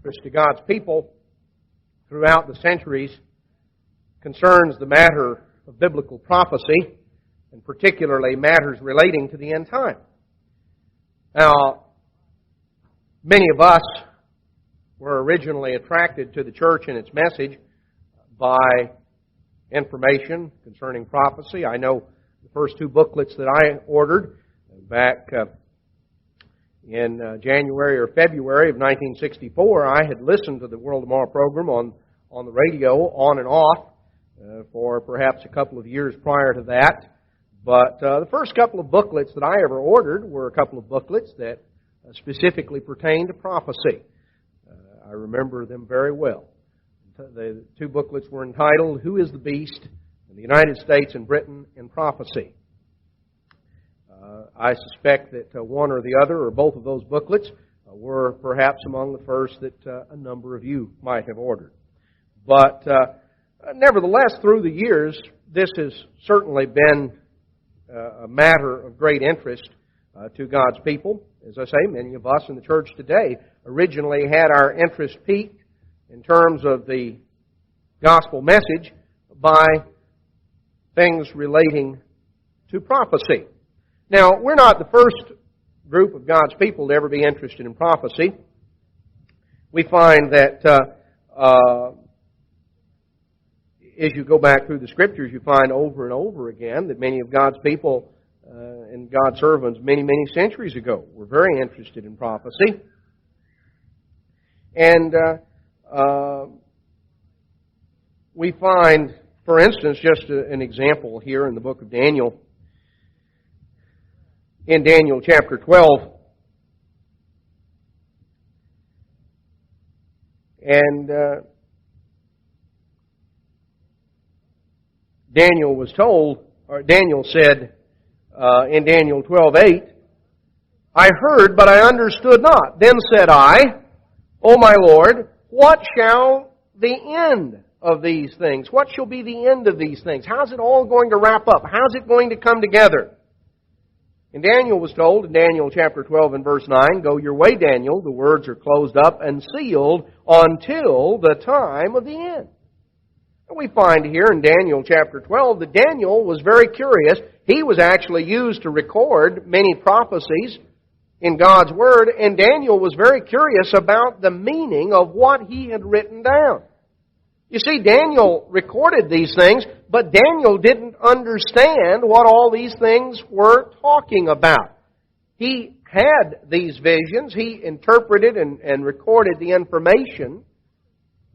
interest to God's people throughout the centuries concerns the matter of biblical prophecy, and particularly matters relating to the end time. Now, many of us were originally attracted to the church and its message by information concerning prophecy. I know the first two booklets that I ordered back in January or February of 1964, I had listened to the World Tomorrow program on the radio on and off for perhaps a couple of years prior to that. But the first couple of booklets that I ever ordered were a couple of booklets that specifically pertained to prophecy. I remember them very well. The two booklets were entitled, Who is the Beast? In the United States and Britain in Prophecy. I suspect that one or the other or both of those booklets were perhaps among the first that a number of you might have ordered. But nevertheless, through the years, this has certainly been a matter of great interest to God's people. As I say, many of us in the church today originally had our interest piqued in terms of the gospel message by things relating to prophecy. Now, we're not the first group of God's people to ever be interested in prophecy. We find that as you go back through the Scriptures, you find over and over again that many of God's people and God's servants many centuries ago were very interested in prophecy. And we find, for instance, just an example here in the book of Daniel. In Daniel chapter 12, and Daniel was told, or Daniel said in Daniel 12:8, I heard, but I understood not. Then said I, O my Lord, what shall the end of these things? What shall be the end of these things? How's it all going to wrap up? How's it going to come together? And Daniel was told in Daniel chapter 12 and verse 9, Go your way, Daniel, the words are closed up and sealed until the time of the end. And we find here in Daniel chapter 12 that Daniel was very curious. He was actually used to record many prophecies in God's Word, and Daniel was very curious about the meaning of what he had written down. You see, Daniel recorded these things, but Daniel didn't understand what all these things were talking about. He had these visions, he interpreted and recorded the information,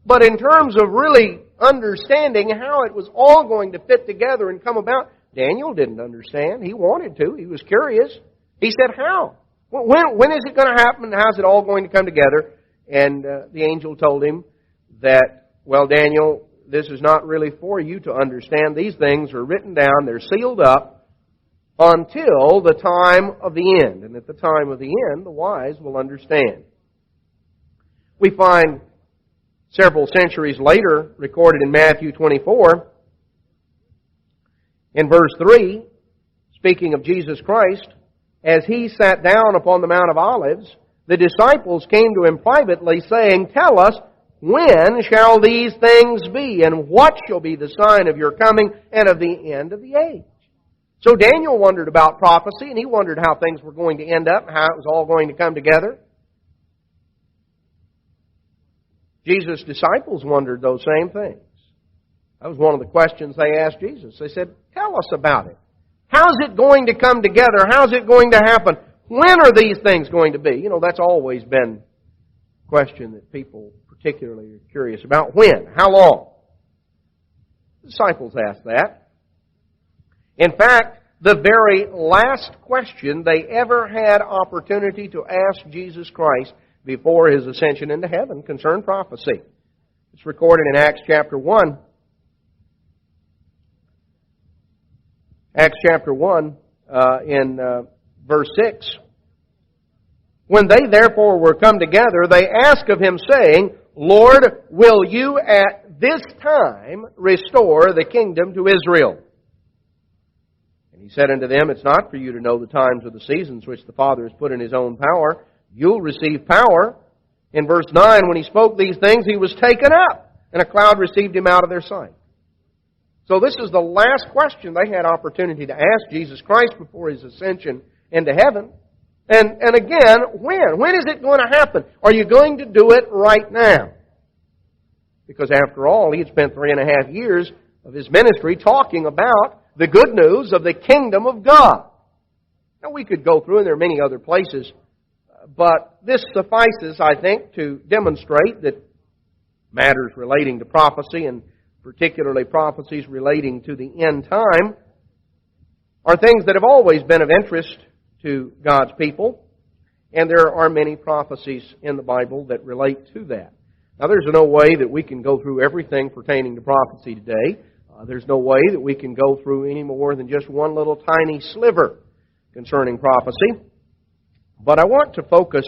but in terms of really understanding how it was all going to fit together and come about, Daniel didn't understand. He wanted to. He was curious. He said, how? When is it going to happen? How's it all going to come together? And the angel told him that, well, Daniel, this is not really for you to understand. These things are written down. They're sealed up until the time of the end. And at the time of the end, the wise will understand. We find several centuries later, recorded in Matthew 24, in verse 3, speaking of Jesus Christ, as He sat down upon the Mount of Olives, the disciples came to Him privately, saying, Tell us, when shall these things be, and what shall be the sign of your coming and of the end of the age? So Daniel wondered about prophecy, and he wondered how things were going to end up, how it was all going to come together. Jesus' disciples wondered those same things. That was one of the questions they asked Jesus. They said, Tell us about it. How's it going to come together? How's it going to happen? When are these things going to be? You know, that's always been a question that people particularly are curious about. When? How long? The disciples asked that. In fact, the very last question they ever had opportunity to ask Jesus Christ before His ascension into heaven concerned prophecy. It's recorded in Acts chapter 1. Acts chapter 1 in verse 6. When they therefore were come together, they asked of Him, saying, Lord, will you at this time restore the kingdom to Israel? And He said unto them, It's not for you to know the times or the seasons which the Father has put in His own power. You'll receive power In verse 9, when he spoke these things, he was taken up, and a cloud received him out of their sight. So this is the last question they had opportunity to ask Jesus Christ before His ascension into heaven. And again, when? When is it going to happen? Are you going to do it right now? Because after all, He had spent 3.5 years of His ministry talking about the good news of the kingdom of God. Now we could go through, and there are many other places, but this suffices, I think, to demonstrate that matters relating to prophecy, and particularly prophecies relating to the end time, are things that have always been of interest to God's people, and there are many prophecies in the Bible that relate to that. Now, there's no way that we can go through everything pertaining to prophecy today. There's no way that we can go through any more than just one little tiny sliver concerning prophecy. But I want to focus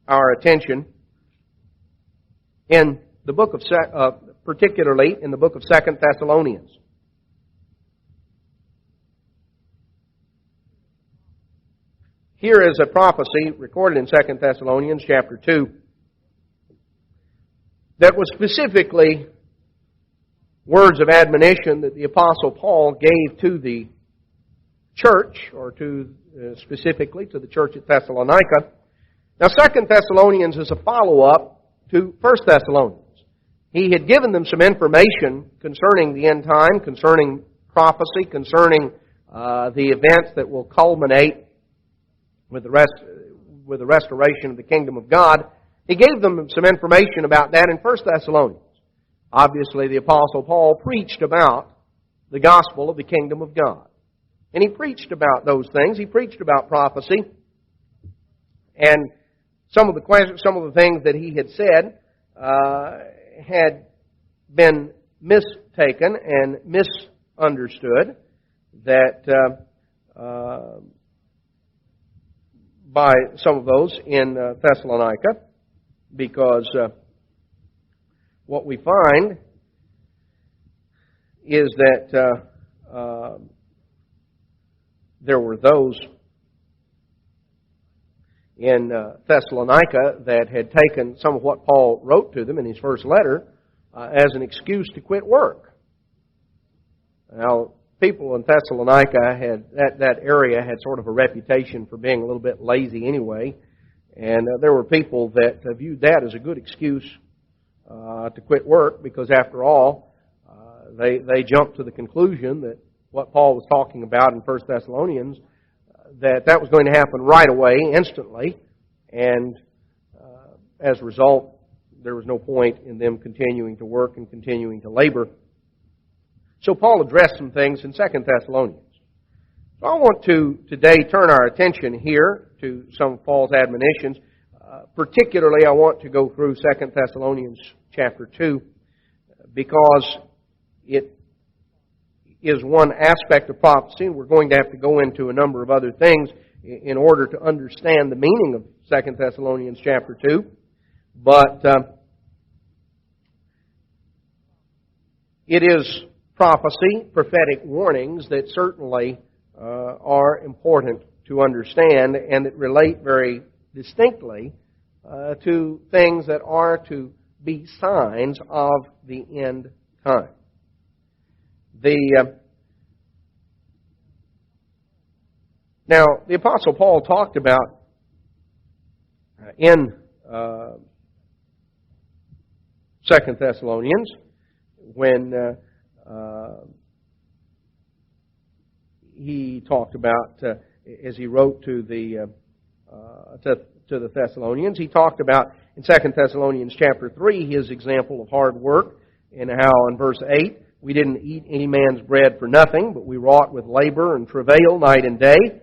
our attention in the book of, particularly in the book of 2 Thessalonians. Here is a prophecy recorded in 2 Thessalonians chapter 2 that was specifically words of admonition that the Apostle Paul gave to the church, or to specifically to the church at Thessalonica. Now, 2 Thessalonians is a follow-up to 1 Thessalonians. He had given them some information concerning the end time, concerning prophecy, concerning the events that will culminate with the restoration of the kingdom of God. He gave them some information about that in 1 Thessalonians. Obviously, the Apostle Paul preached about the gospel of the kingdom of God. And he preached about those things. He preached about prophecy. And some of the things that he had said had been mistaken and misunderstood by some of those in Thessalonica, because what we find is that there were those in Thessalonica that had taken some of what Paul wrote to them in his first letter as an excuse to quit work. Now, people in Thessalonica had that area had sort of a reputation for being a little bit lazy anyway, and there were people that viewed that as a good excuse to quit work, because after all, they jumped to the conclusion that what Paul was talking about in 1 Thessalonians, that was going to happen right away, instantly, and as a result, there was no point in them continuing to work and continuing to labor. So Paul addressed some things in 2 Thessalonians. So I want to today turn our attention here to some of Paul's admonitions. Particularly, I want to go through 2 Thessalonians chapter 2, because it is one aspect of prophecy, and we're going to have to go into a number of other things in order to understand the meaning of 2 Thessalonians chapter 2. But it is prophecy, prophetic warnings that certainly are important to understand, and that relate very distinctly to things that are to be signs of the end time. Now, the Apostle Paul talked about in 2 Thessalonians, when he talked about, as he wrote to the Thessalonians, he talked about in 2 Thessalonians chapter 3 his example of hard work, and how in verse 8, we didn't eat any man's bread for nothing, but we wrought with labor and travail night and day,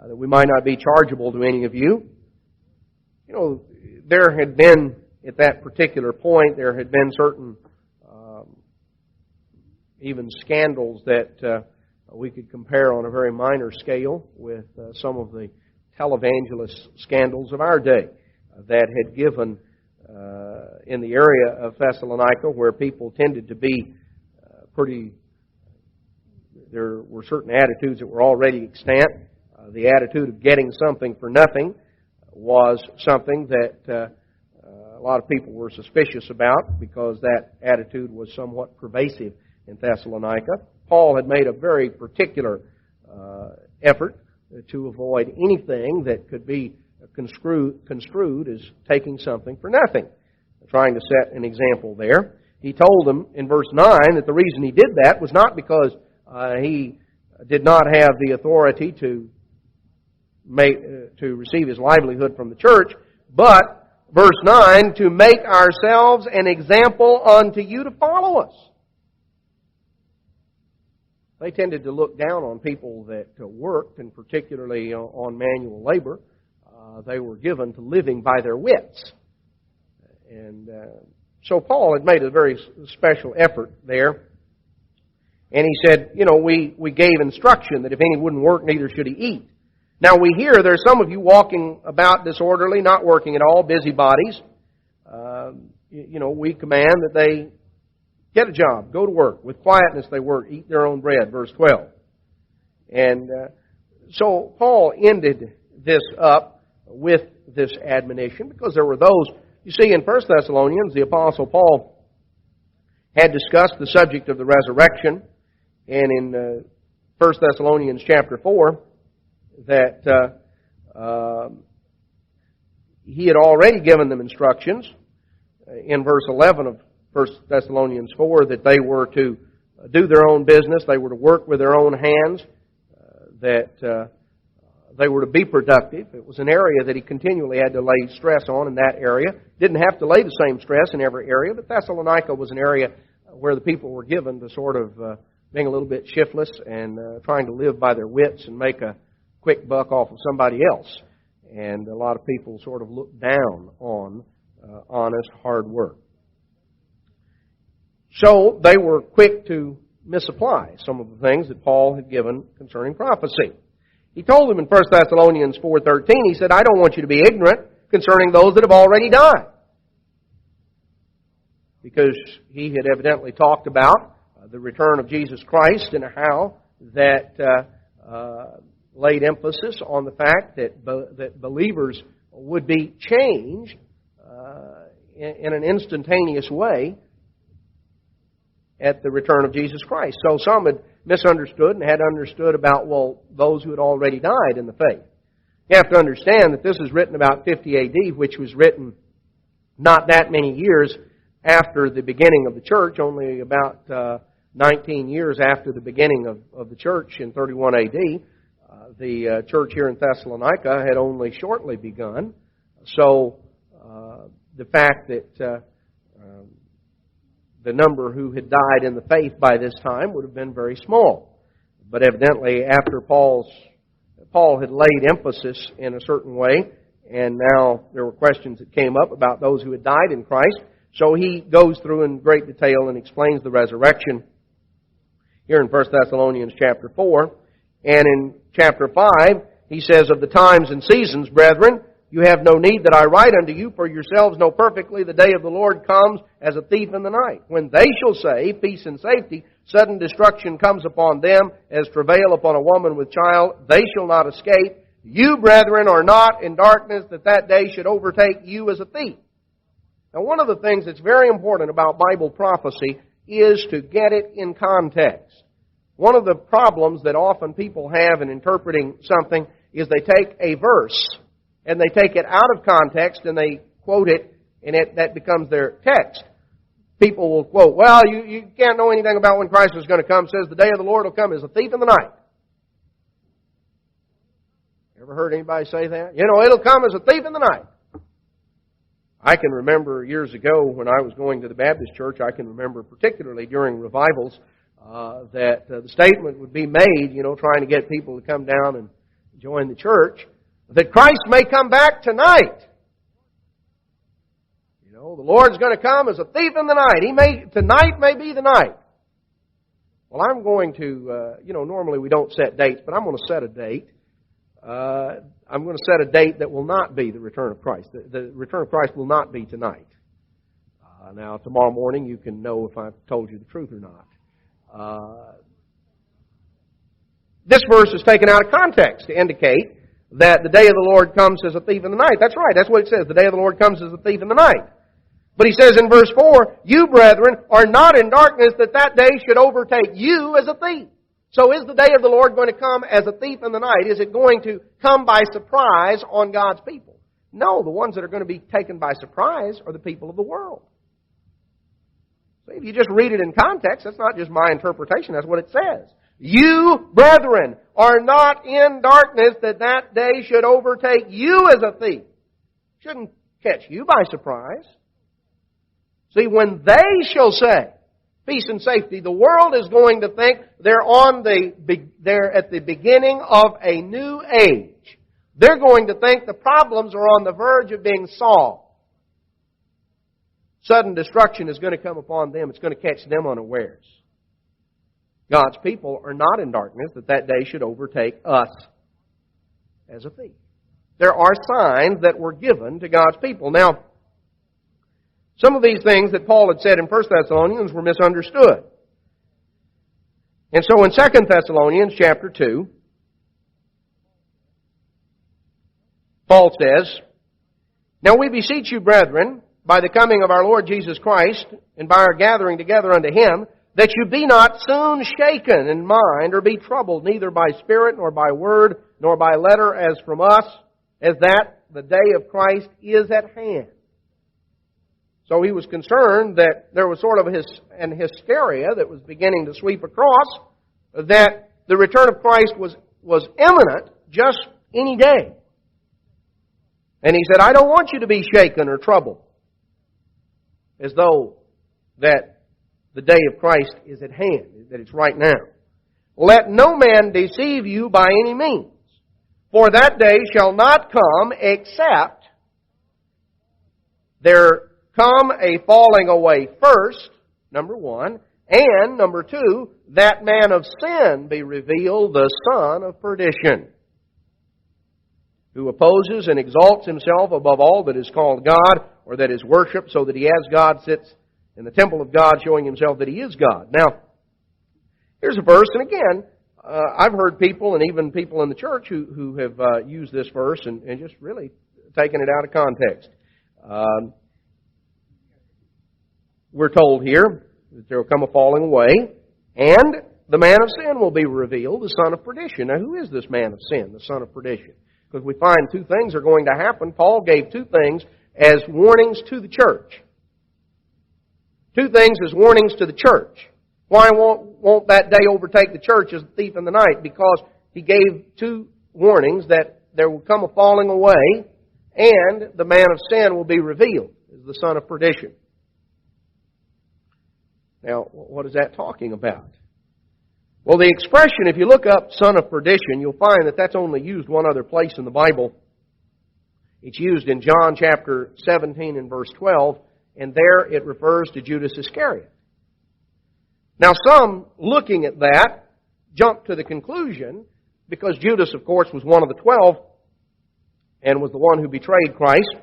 that we might not be chargeable to any of you. You know, there had been, at that particular point, there had been certain even scandals that we could compare on a very minor scale with some of the televangelist scandals of our day that had given in the area of Thessalonica, where people tended to be there were certain attitudes that were already extant. The attitude of getting something for nothing was something that lot of people were suspicious about because that attitude was somewhat pervasive in Thessalonica. Paul had made a very particular effort to avoid anything that could be construed as taking something for nothing, trying to set an example there. He told them in verse 9 that the reason he did that was not because he did not have the authority to receive his livelihood from the church, but, verse 9, to make ourselves an example unto you to follow us. They tended to look down on people that worked, and particularly on manual labor. They were given to living by their wits. And so Paul had made a very special effort there. And he said, we gave instruction that if any wouldn't work, neither should he eat. Now we hear there's some of you walking about disorderly, not working at all, busybodies. We command that they get a job, go to work. With quietness they work, eat their own bread, verse 12. And so Paul ended this up with this admonition because there were those, you see, in 1 Thessalonians, the Apostle Paul had discussed the subject of the resurrection, and in 1 Thessalonians chapter 4, that he had already given them instructions in verse 11 of 1 Thessalonians 4 that they were to do their own business, they were to work with their own hands, that they were to be productive. It was an area that he continually had to lay stress on in that area. Didn't have to lay the same stress in every area, but Thessalonica was an area where the people were given to sort of being a little bit shiftless and trying to live by their wits and make a quick buck off of somebody else. And a lot of people sort of looked down on honest, hard work. So they were quick to misapply some of the things that Paul had given concerning prophecy. He told them in 1 Thessalonians 4:13, he said, I don't want you to be ignorant concerning those that have already died. Because he had evidently talked about the return of Jesus Christ and how that laid emphasis on the fact that believers would be changed in an instantaneous way at the return of Jesus Christ. So some had misunderstood and had understood about, those who had already died in the faith. You have to understand that this is written about 50 A.D., which was written not that many years after the beginning of the church, only about 19 years after the beginning of the church in 31 A.D. The church here in Thessalonica had only shortly begun. So the fact that the number who had died in the faith by this time would have been very small. But evidently, after Paul had laid emphasis in a certain way, and now there were questions that came up about those who had died in Christ, so he goes through in great detail and explains the resurrection here in 1 Thessalonians chapter 4. And in chapter 5, he says, of the times and seasons, brethren, you have no need that I write unto you, for yourselves know perfectly the day of the Lord comes as a thief in the night. When they shall say, peace and safety, sudden destruction comes upon them, as travail upon a woman with child, they shall not escape. You, brethren, are not in darkness, that day should overtake you as a thief. Now, one of the things that's very important about Bible prophecy is to get it in context. One of the problems that often people have in interpreting something is they take a verse and they take it out of context and they quote it, and that becomes their text. People will quote, you can't know anything about when Christ is going to come. It says the day of the Lord will come as a thief in the night. Ever heard anybody say that? It'll come as a thief in the night. I can remember years ago when I was going to the Baptist church, I can remember particularly during revivals, that the statement would be made, trying to get people to come down and join the church, that Christ may come back tonight. The Lord's going to come as a thief in the night. Tonight may be the night. Well, I'm going to, normally we don't set dates, but I'm going to set a date. I'm going to set a date that will not be the return of Christ. The return of Christ will not be tonight. Now, tomorrow morning you can know if I've told you the truth or not. This verse is taken out of context to indicate that the day of the Lord comes as a thief in the night. That's right. That's what it says. The day of the Lord comes as a thief in the night. But he says in verse 4, you, brethren, are not in darkness that that day should overtake you as a thief. So is the day of the Lord going to come as a thief in the night? Is it going to come by surprise on God's people? No, the ones that are going to be taken by surprise are the people of the world. So if you just read it in context, that's not just my interpretation, that's what it says. You, brethren, are not in darkness that that day should overtake you as a thief. Shouldn't catch you by surprise. See, when they shall say, peace and safety, the world is going to think they're at the beginning of a new age. They're going to think the problems are on the verge of being solved. Sudden destruction is going to come upon them. It's going to catch them unawares. God's people are not in darkness that that day should overtake us as a thief. There are signs that were given to God's people. Now, some of these things that Paul had said in 1 Thessalonians were misunderstood. And so in 2 Thessalonians chapter 2, Paul says, now we beseech you, brethren, by the coming of our Lord Jesus Christ, and by our gathering together unto Him, that you be not soon shaken in mind, or be troubled, neither by spirit, nor by word, nor by letter, as from us, as that the day of Christ is at hand. So he was concerned that there was sort of an hysteria that was beginning to sweep across, that the return of Christ was imminent just any day. And he said, I don't want you to be shaken or troubled, as though that the day of Christ is at hand, that it's right now. Let no man deceive you by any means, for that day shall not come except there come a falling away first, number one, and number two, that man of sin be revealed, the son of perdition, who opposes and exalts himself above all that is called God, or that is worshipped, so that he as God sits in the temple of God, showing himself that he is God. Now, here's a verse, and again, I've heard people, and even people in the church, who have used this verse and just really taken it out of context. We're told here that there will come a falling away, and the man of sin will be revealed, the son of perdition. Now, who is this man of sin, the son of perdition? Because we find two things are going to happen. Paul gave two things as warnings to the church. Two things as warnings to the church. Why won't that day overtake the church as a thief in the night? Because he gave two warnings that there will come a falling away, and the man of sin will be revealed as the son of perdition. Now, what is that talking about? Well, the expression, if you look up son of perdition, you'll find that that's only used one other place in the Bible. It's used in John chapter 17 and verse 12, and there it refers to Judas Iscariot. Now, some, looking at that, jump to the conclusion, because Judas, of course, was one of the 12, and was the one who betrayed Christ.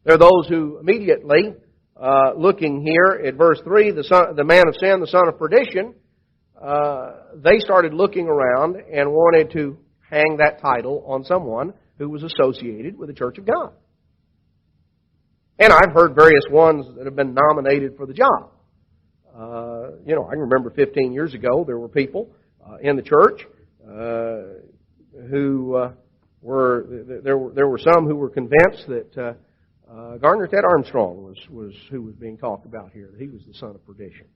There are those who immediately, looking here at verse 3, the man of sin, the son of perdition, they started looking around and wanted to hang that title on someone who was associated with the Church of God. And I've heard various ones that have been nominated for the job. I can remember 15 years ago there were people in the church who there were some who were convinced that Gardner Ted Armstrong was who was being talked about here. He was the son of perdition,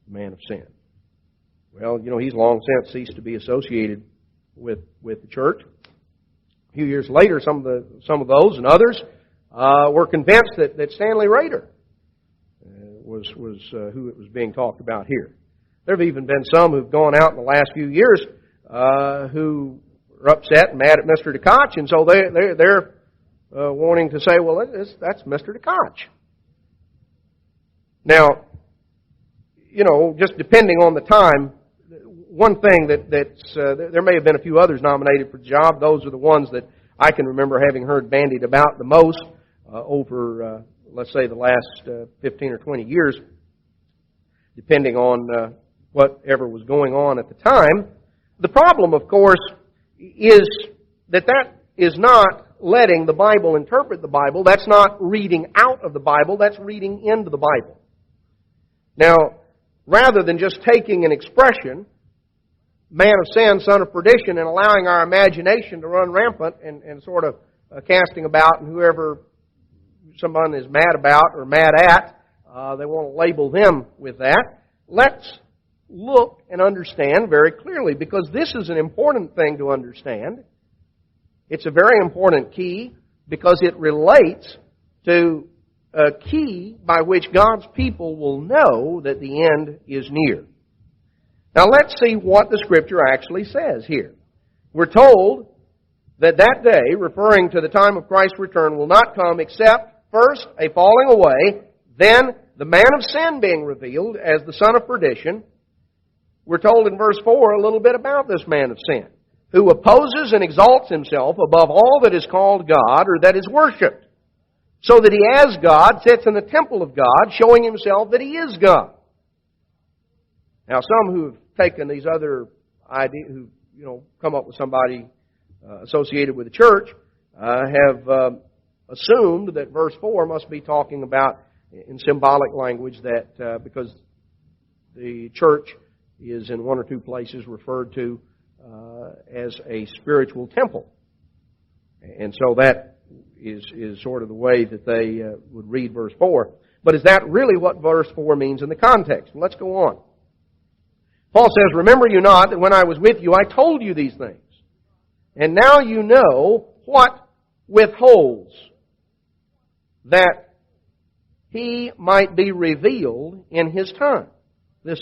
the man of sin. Well, he's long since ceased to be associated with the church. A few years later, some of those and others were convinced that Stanley Rader was who it was being talked about here. There have even been some who've gone out in the last few years who are upset and mad at Mr. DeKoch, and so they're wanting to say, well, that's Mr. DeKoch. Now, just depending on the time, one thing that's there may have been a few others nominated for the job. Those are the ones that I can remember having heard bandied about the most over, let's say, the last 15 or 20 years, depending on whatever was going on at the time. The problem, of course, is that is not letting the Bible interpret the Bible. That's not reading out of the Bible. That's reading into the Bible. Now, rather than just taking an expression, man of sin, son of perdition, and allowing our imagination to run rampant and sort of casting about, and whoever someone is mad about or mad at, they want to label them with that. Let's look and understand very clearly, because this is an important thing to understand. It's a very important key because it relates to a key by which God's people will know that the end is near. Now let's see what the Scripture actually says here. We're told that that day, referring to the time of Christ's return, will not come except first a falling away, then the man of sin being revealed as the son of perdition. We're told in verse 4 a little bit about this man of sin, who opposes and exalts himself above all that is called God or that is worshipped, so that he as God sits in the temple of God, showing himself that he is God. Now, some who have taken these other ideas, who come up with somebody associated with the church, have assumed that verse 4 must be talking about, in symbolic language, that because the church is in one or two places referred to as a spiritual temple. And so that is sort of the way that they would read verse 4. But is that really what verse 4 means in the context? Let's go on. Paul says, "Remember you not that when I was with you I told you these things. And now you know what withholds, that he might be revealed in his time." This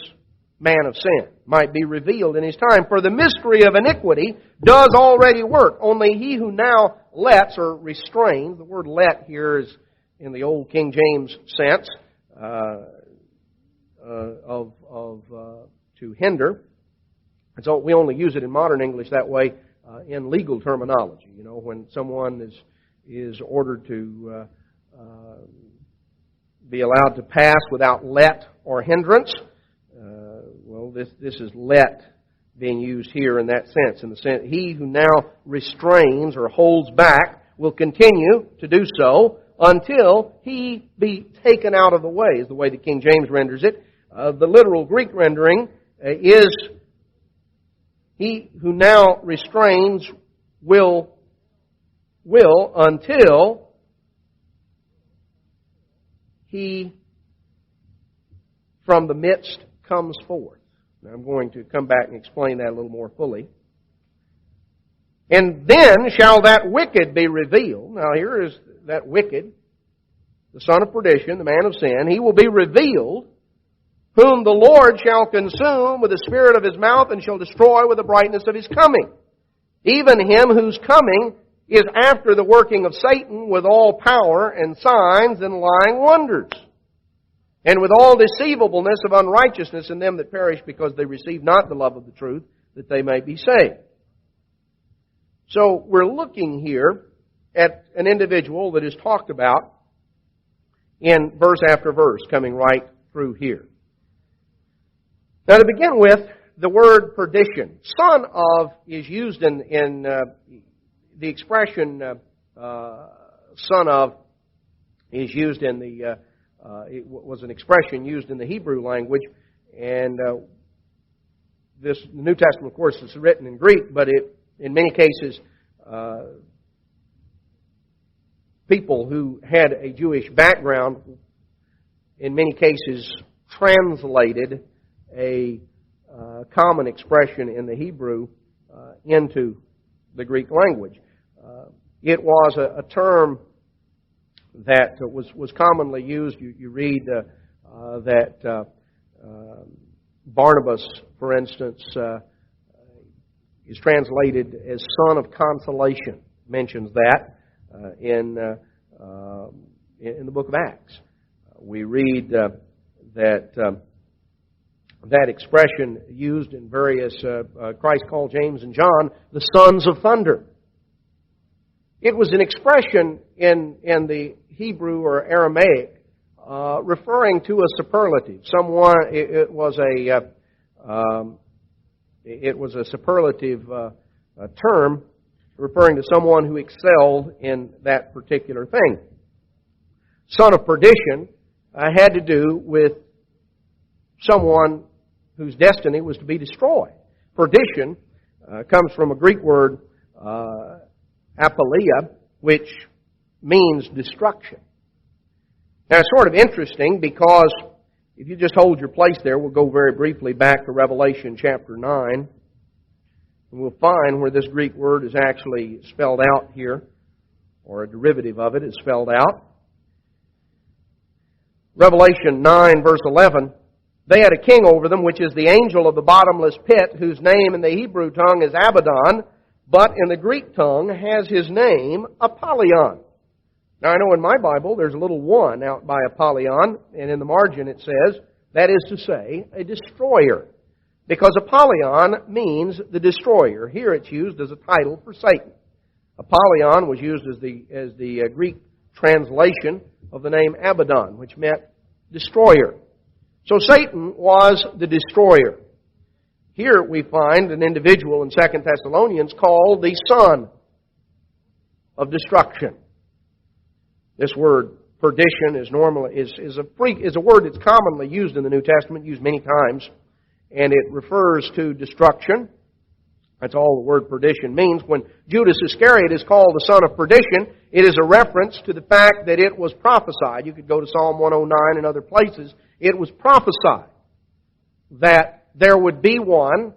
man of sin might be revealed in his time. "For the mystery of iniquity does already work. Only he who now lets," or restrains, the word "let" here is in the old King James sense to hinder. And so we only use it in modern English that way in legal terminology. When someone is ordered to be allowed to pass without let or hindrance. This is let being used here in that sense. In the sense, he who now restrains or holds back will continue to do so until he be taken out of the way, is the way the King James renders it. The literal Greek rendering is, he who now restrains will until he from the midst comes forth. Now I'm going to come back and explain that a little more fully. "And then shall that wicked be revealed." Now here is that wicked, the son of perdition, the man of sin. "He will be revealed, whom the Lord shall consume with the spirit of his mouth and shall destroy with the brightness of his coming. Even him whose coming is after the working of Satan with all power and signs and lying wonders, and with all deceivableness of unrighteousness in them that perish, because they receive not the love of the truth, that they may be saved." So we're looking here at an individual that is talked about in verse after verse, coming right through here. Now to begin with, the word perdition. Son of is used in the expression son of is used in the it was an expression used in the Hebrew language, and the New Testament, of course, is written in Greek, but in many cases, people who had a Jewish background, in many cases, translated a common expression in the Hebrew into the Greek language. It was a term that was commonly used. You read that Barnabas, for instance, is translated as son of consolation. Mentions that in the book of Acts. We read that expression used in various. Christ called James and John the sons of thunder. It was an expression in the Hebrew or Aramaic referring to a superlative. It was a superlative term referring to someone who excelled in that particular thing. Son of perdition had to do with someone whose destiny was to be destroyed. Perdition comes from a Greek word, apoleia, which means destruction. Now, it's sort of interesting because if you just hold your place there, we'll go very briefly back to Revelation chapter 9, and we'll find where this Greek word is actually spelled out here, or a derivative of it is spelled out. Revelation 9, verse 11, they had a king over them, which is the angel of the bottomless pit, whose name in the Hebrew tongue is Abaddon, but in the Greek tongue has his name Apollyon. Now, I know in my Bible there's a little one out by Apollyon, and in the margin it says, that is to say, a destroyer. Because Apollyon means the destroyer. Here it's used as a title for Satan. Apollyon was used as the Greek translation of the name Abaddon, which meant destroyer. So Satan was the destroyer. Here we find an individual in 2 Thessalonians called the son of destruction. This word perdition is a word that's commonly used in the New Testament, used many times, and it refers to destruction. That's all the word perdition means. When Judas Iscariot is called the son of perdition, it is a reference to the fact that it was prophesied. You could go to Psalm 109 and other places. It was prophesied that there would be one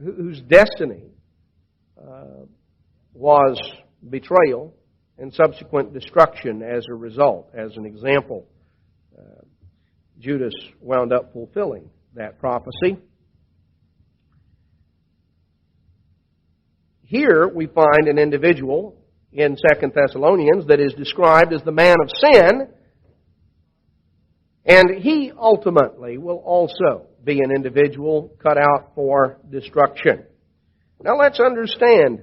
whose destiny was betrayal and subsequent destruction as a result. As an example, Judas wound up fulfilling that prophecy. Here we find an individual in 2 Thessalonians that is described as the man of sin, and he ultimately will also be an individual cut out for destruction. Now let's understand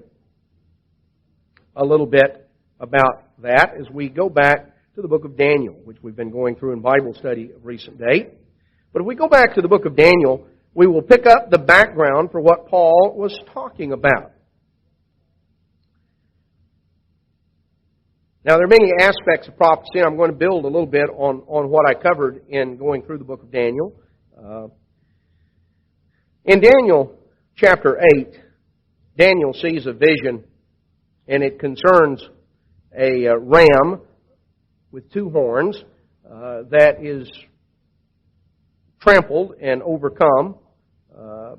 a little bit about that as we go back to the book of Daniel, which we've been going through in Bible study of recent date. But if we go back to the book of Daniel, we will pick up the background for what Paul was talking about. Now, there are many aspects of prophecy, and I'm going to build a little bit on what I covered in going through the book of Daniel. In Daniel chapter 8, Daniel sees a vision, and it concerns a ram with two horns that is trampled and overcome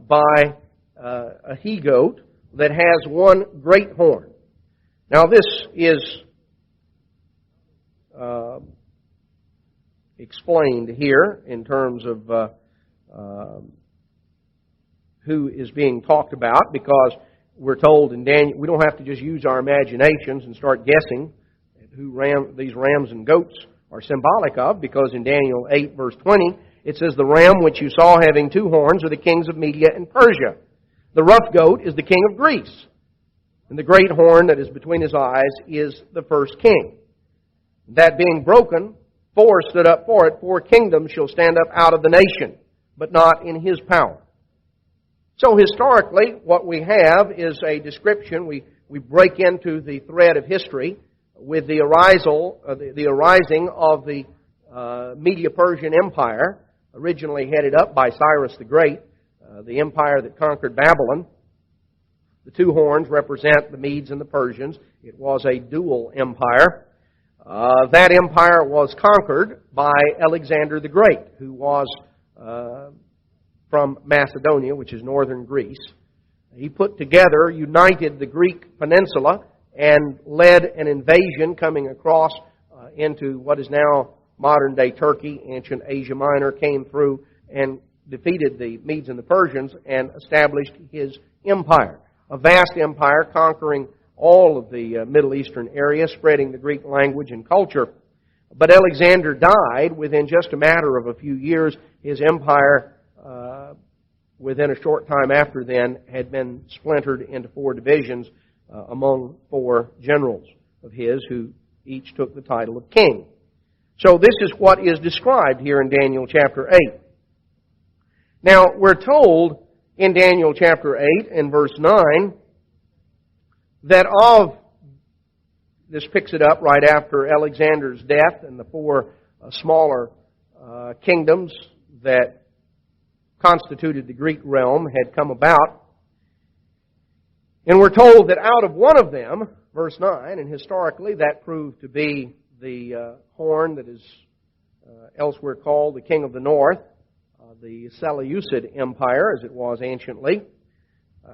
by a he-goat that has one great horn. Now, this is explained here in terms of who is being talked about, because we're told in Daniel, we don't have to just use our imaginations and start guessing who these rams and goats are symbolic of, because in Daniel 8 verse 20 it says, the ram which you saw having two horns are the kings of Media and Persia. The rough goat is the king of Greece, and the great horn that is between his eyes is the first king. That being broken, four stood up for it. 4 kingdoms shall stand up out of the nation, but not in his power. So historically, what we have is a description. We break into the thread of history with the arising of the Medo-Persian Empire, originally headed up by Cyrus the Great, the empire that conquered Babylon. The two horns represent the Medes and the Persians. It was a dual empire. That empire was conquered by Alexander the Great, who was from Macedonia, which is northern Greece. He put together, united the Greek peninsula, and led an invasion coming across into what is now modern-day Turkey. Ancient Asia Minor, came through and defeated the Medes and the Persians and established his empire. A vast empire conquering all of the Middle Eastern area, spreading the Greek language and culture. But Alexander died within just a matter of a few years. His empire, within a short time after then, had been splintered into 4 divisions among 4 generals of his, who each took the title of king. So this is what is described here in Daniel chapter 8. Now, we're told in Daniel chapter 8 and verse 9 that of, this picks it up right after Alexander's death and the four smaller kingdoms that constituted the Greek realm had come about. And we're told that out of one of them, verse 9, and historically that proved to be the horn that is elsewhere called the King of the North, the Seleucid Empire as it was anciently.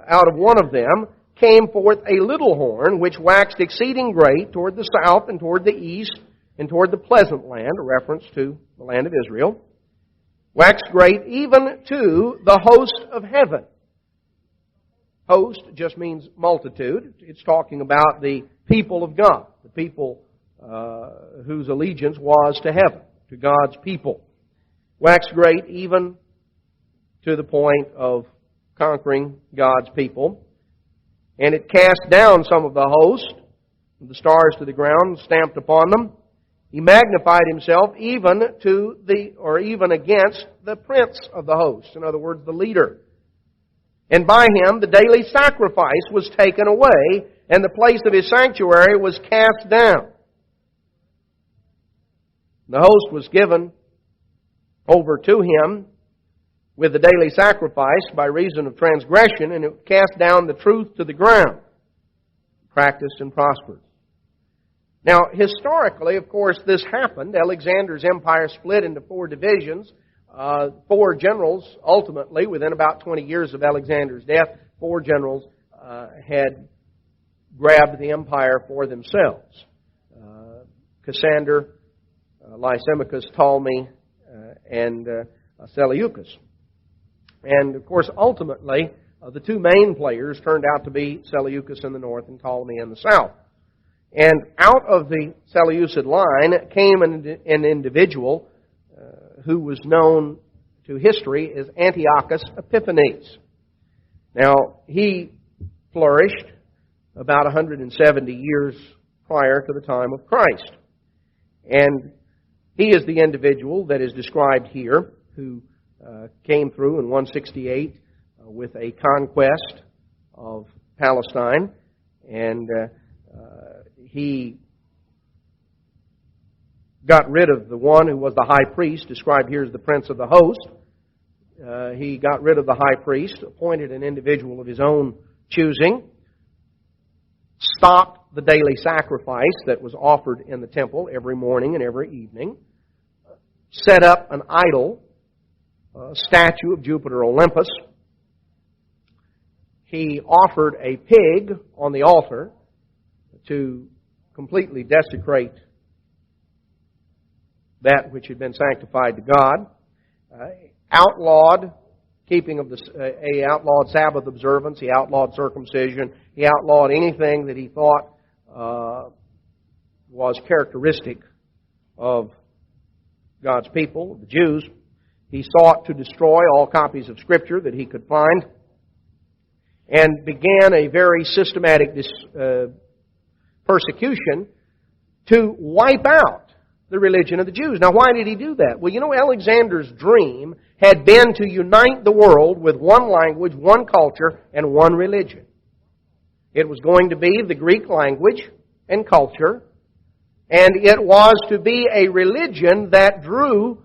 Out of one of them came forth a little horn which waxed exceeding great toward the south and toward the east and toward the pleasant land, a reference to the land of Israel. Waxed great even to the host of heaven. Host just means multitude. It's talking about the people of God, the people whose allegiance was to heaven, to God's people. Waxed great even to the point of conquering God's people. And it cast down some of the host, the stars to the ground, stamped upon them. He magnified himself even against the prince of the host, in other words, the leader. And by him the daily sacrifice was taken away, and the place of his sanctuary was cast down. The host was given over to him with the daily sacrifice by reason of transgression, and it cast down the truth to the ground, practiced and prospered. Now, historically, of course, this happened. Alexander's empire split into four divisions. Four generals, ultimately, within about 20 years of Alexander's death, four generals had grabbed the empire for themselves. Cassander, Lysimachus, Ptolemy, and Seleucus. And, of course, ultimately, the two main players turned out to be Seleucus in the north and Ptolemy in the south. And out of the Seleucid line came an individual who was known to history as Antiochus Epiphanes. Now, he flourished about 170 years prior to the time of Christ. And he is the individual that is described here who came through in 168 with a conquest of Palestine. And he got rid of the one who was the high priest, described here as the prince of the host. He got rid of the high priest, appointed an individual of his own choosing, stopped the daily sacrifice that was offered in the temple every morning and every evening, set up an idol, a statue of Jupiter Olympus. He offered a pig on the altar to completely desecrate that which had been sanctified to God. Outlawed keeping of he outlawed Sabbath observance. He outlawed circumcision. He outlawed anything that he thought was characteristic of God's people, the Jews. He sought to destroy all copies of Scripture that he could find, and began a very systematic persecution to wipe out the religion of the Jews. Now, why did he do that? Well, you know, Alexander's dream had been to unite the world with one language, one culture, and one religion. It was going to be the Greek language and culture, and it was to be a religion that drew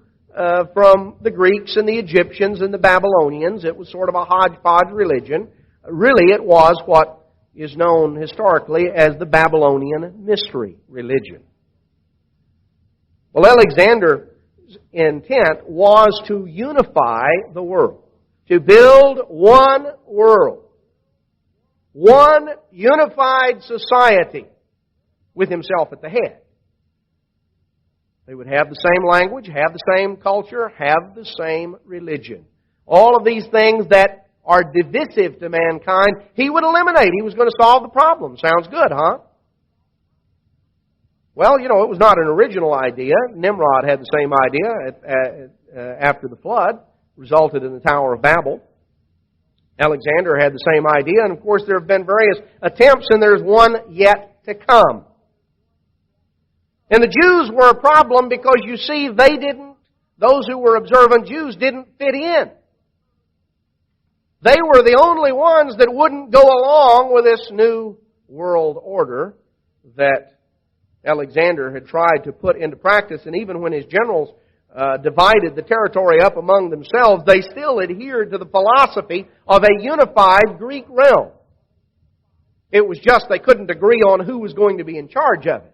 from the Greeks and the Egyptians and the Babylonians. It was sort of a hodgepodge religion. Really, it was what is known historically as the Babylonian mystery religion. Well, Alexander's intent was to unify the world, to build one world, one unified society with himself at the head. They would have the same language, have the same culture, have the same religion. All of these things that are divisive to mankind, he would eliminate. He was going to solve the problem. Sounds good, huh? Well, you know, it was not an original idea. Nimrod had the same idea after the flood, resulted in the Tower of Babel. Alexander had the same idea, and of course there have been various attempts, and there's one yet to come. And the Jews were a problem because, you see, those who were observant Jews didn't fit in. They were the only ones that wouldn't go along with this new world order that Alexander had tried to put into practice. And even when his generals divided the territory up among themselves, they still adhered to the philosophy of a unified Greek realm. It was just they couldn't agree on who was going to be in charge of it.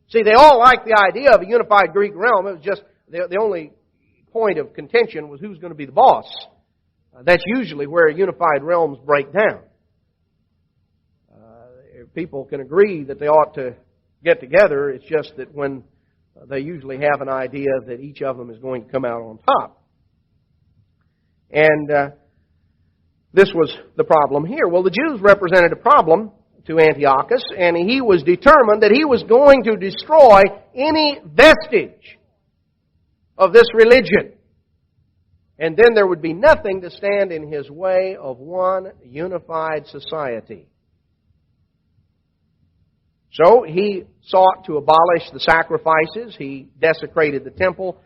See, they all liked the idea of a unified Greek realm. It was just the only point of contention was who's going to be the boss. That's usually where unified realms break down. People can agree that they ought to get together. It's just that when they usually have an idea that each of them is going to come out on top. And this was the problem here. Well, the Jews represented a problem to Antiochus, and he was determined that he was going to destroy any vestige of this religion. And then there would be nothing to stand in his way of one unified society. So he sought to abolish the sacrifices. He desecrated the temple.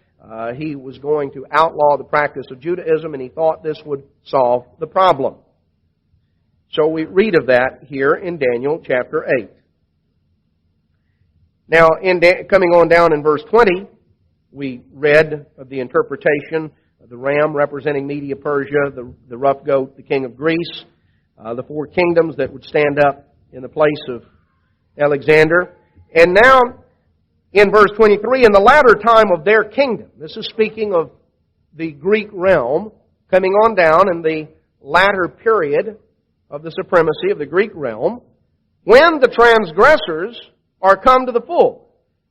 He was going to outlaw the practice of Judaism, and he thought this would solve the problem. So we read of that here in Daniel chapter 8. Now, coming on down in verse 20, we read of the interpretation of the ram representing Media Persia, the rough goat, the king of Greece, the four kingdoms that would stand up in the place of Alexander. And now, in verse 23, in the latter time of their kingdom, this is speaking of the Greek realm, coming on down in the latter period of the supremacy of the Greek realm, when the transgressors are come to the full,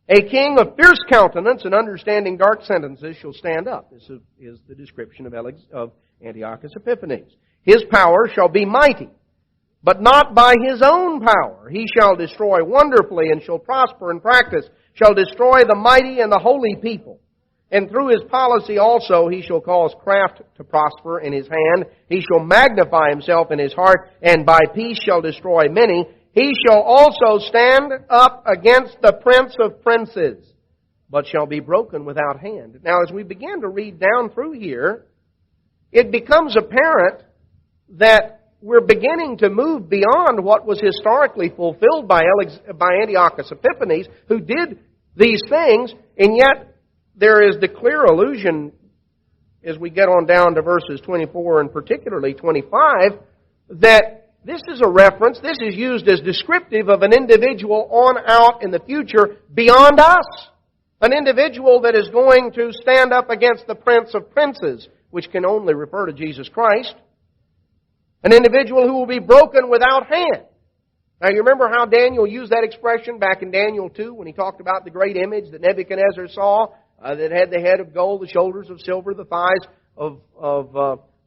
a king of fierce countenance and understanding dark sentences shall stand up. This is the description of Antiochus Epiphanes. His power shall be mighty, but not by his own power. He shall destroy wonderfully and shall prosper in practice, shall destroy the mighty and the holy people. And through his policy also he shall cause craft to prosper in his hand. He shall magnify himself in his heart, and by peace shall destroy many. He shall also stand up against the prince of princes, but shall be broken without hand. Now, as we begin to read down through here, it becomes apparent that we're beginning to move beyond what was historically fulfilled by Antiochus Epiphanes, who did these things, and yet there is the clear allusion, as we get on down to verses 24 and particularly 25, that this is a reference, this is used as descriptive of an individual on out in the future beyond us. An individual that is going to stand up against the Prince of Princes, which can only refer to Jesus Christ. An individual who will be broken without hand. Now you remember how Daniel used that expression back in Daniel 2 when he talked about the great image that Nebuchadnezzar saw that had the head of gold, the shoulders of silver, the thighs of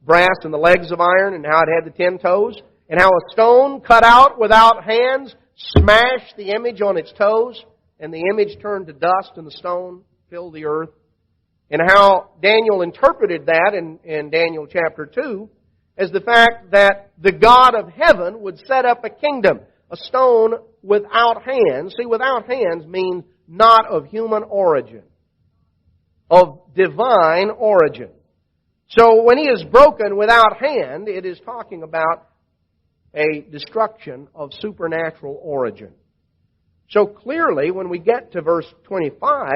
brass, and the legs of iron, and how it had the 10 toes. And how a stone cut out without hands smashed the image on its toes, and the image turned to dust, and the stone filled the earth. And how Daniel interpreted that in Daniel chapter 2 as the fact that the God of heaven would set up a kingdom, a stone without hands. See, without hands means not of human origin, of divine origin. So when he is broken without hand, it is talking about a destruction of supernatural origin. So clearly, when we get to verse 25,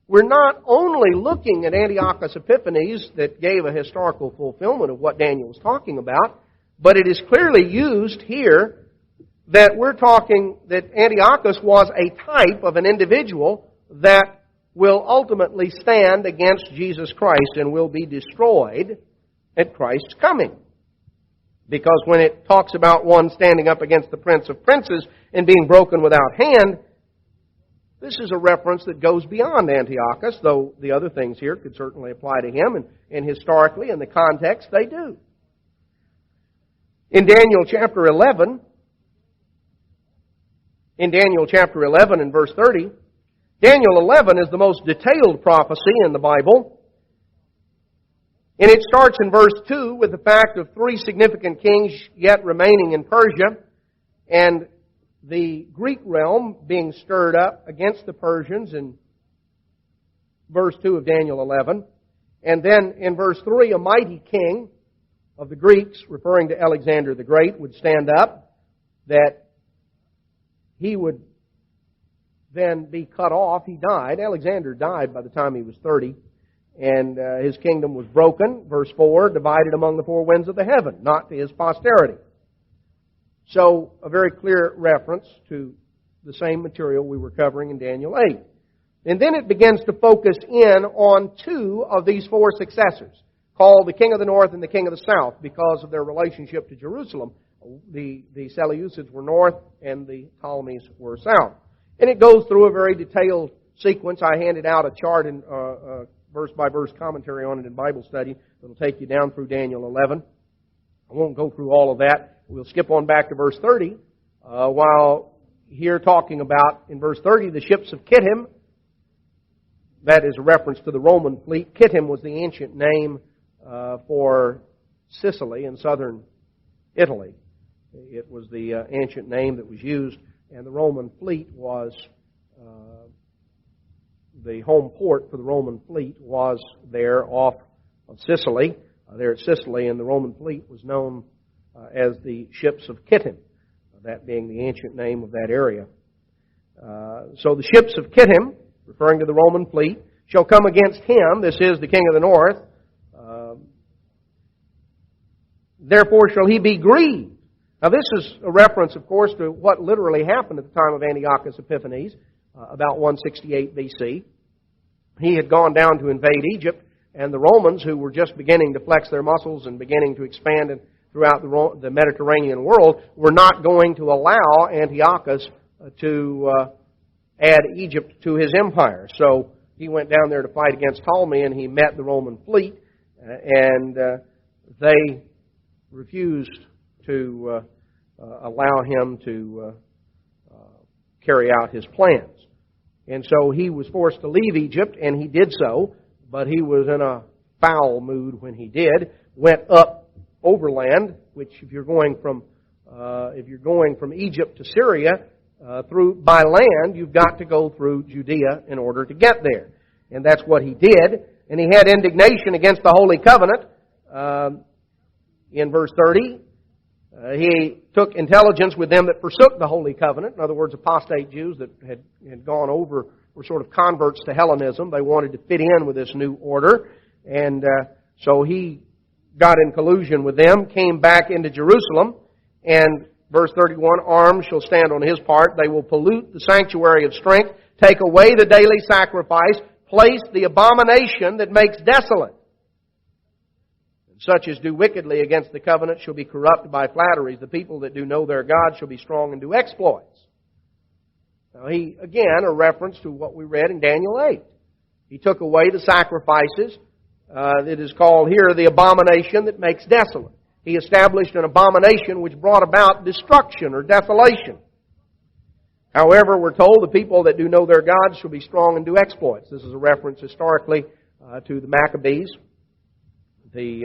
we're not only looking at Antiochus Epiphanes that gave a historical fulfillment of what Daniel was talking about, but it is clearly used here that we're talking that Antiochus was a type of an individual that will ultimately stand against Jesus Christ and will be destroyed at Christ's coming. Because when it talks about one standing up against the Prince of Princes and being broken without hand, this is a reference that goes beyond Antiochus, though the other things here could certainly apply to him, and historically, in the context, they do. In Daniel chapter 11 and verse 30, Daniel 11 is the most detailed prophecy in the Bible. And it starts in verse 2 with the fact of 3 significant kings yet remaining in Persia, and the Greek realm being stirred up against the Persians in verse 2 of Daniel 11. And then in verse 3, a mighty king of the Greeks, referring to Alexander the Great, would stand up, that he would then be cut off. He died. Alexander died by the time he was 30, and his kingdom was broken, verse 4, divided among the four winds of the heaven, not to his posterity. So, a very clear reference to the same material we were covering in Daniel 8. And then it begins to focus in on two of these four successors, called the king of the north and the king of the south, because of their relationship to Jerusalem. The Seleucids were north and the Ptolemies were south. And it goes through a very detailed sequence. I handed out a chart and verse-by-verse commentary on it in Bible study. It'll take you down through Daniel 11. I won't go through all of that. We'll skip on back to verse 30. While here talking about, in verse 30, the ships of Kittim, that is a reference to the Roman fleet. Kittim was the ancient name for Sicily in southern Italy. It was the ancient name that was used, and the Roman fleet was, the home port for the Roman fleet was there off of Sicily, there at Sicily, and the Roman fleet was known as the ships of Kittim, that being the ancient name of that area. So the ships of Kittim, referring to the Roman fleet, shall come against him. This is the king of the north. Therefore shall he be grieved. Now this is a reference, of course, to what literally happened at the time of Antiochus Epiphanes, about 168 BC. He had gone down to invade Egypt, and the Romans, who were just beginning to flex their muscles and beginning to expand throughout the Mediterranean world, were not going to allow Antiochus to add Egypt to his empire. So he went down there to fight against Ptolemy, and he met the Roman fleet, and they refused to allow him to carry out his plans. And so he was forced to leave Egypt, and he did so, but he was in a foul mood when he did. Went up overland, which if you're going from Egypt to Syria by land, you've got to go through Judea in order to get there, and that's what he did. And he had indignation against the Holy Covenant. In verse 30, he took intelligence with them that forsook the Holy Covenant. In other words, apostate Jews that had gone over, were sort of converts to Hellenism. They wanted to fit in with this new order. And so he got in collusion with them, came back into Jerusalem, and verse 31, arms shall stand on his part. They will pollute the sanctuary of strength, take away the daily sacrifice, place the abomination that makes desolate. Such as do wickedly against the covenant shall be corrupted by flatteries. The people that do know their God shall be strong and do exploits. Now again, a reference to what we read in Daniel 8. He took away the sacrifices. It is called here the abomination that makes desolate. He established an abomination which brought about destruction or desolation. However, we're told the people that do know their God shall be strong and do exploits. This is a reference historically to the Maccabees, the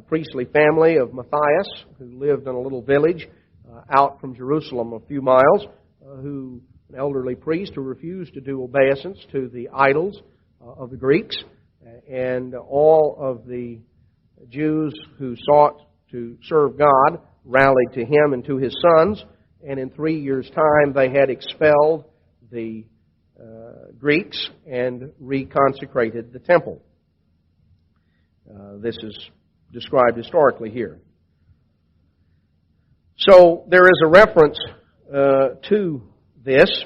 priestly family of Matthias, who lived in a little village out from Jerusalem a few miles, an elderly priest who refused to do obeisance to the idols of the Greeks, and all of the Jews who sought to serve God rallied to him and to his sons, and in 3 years' time they had expelled the Greeks and reconsecrated the temple. This is described historically here. So there is a reference to this,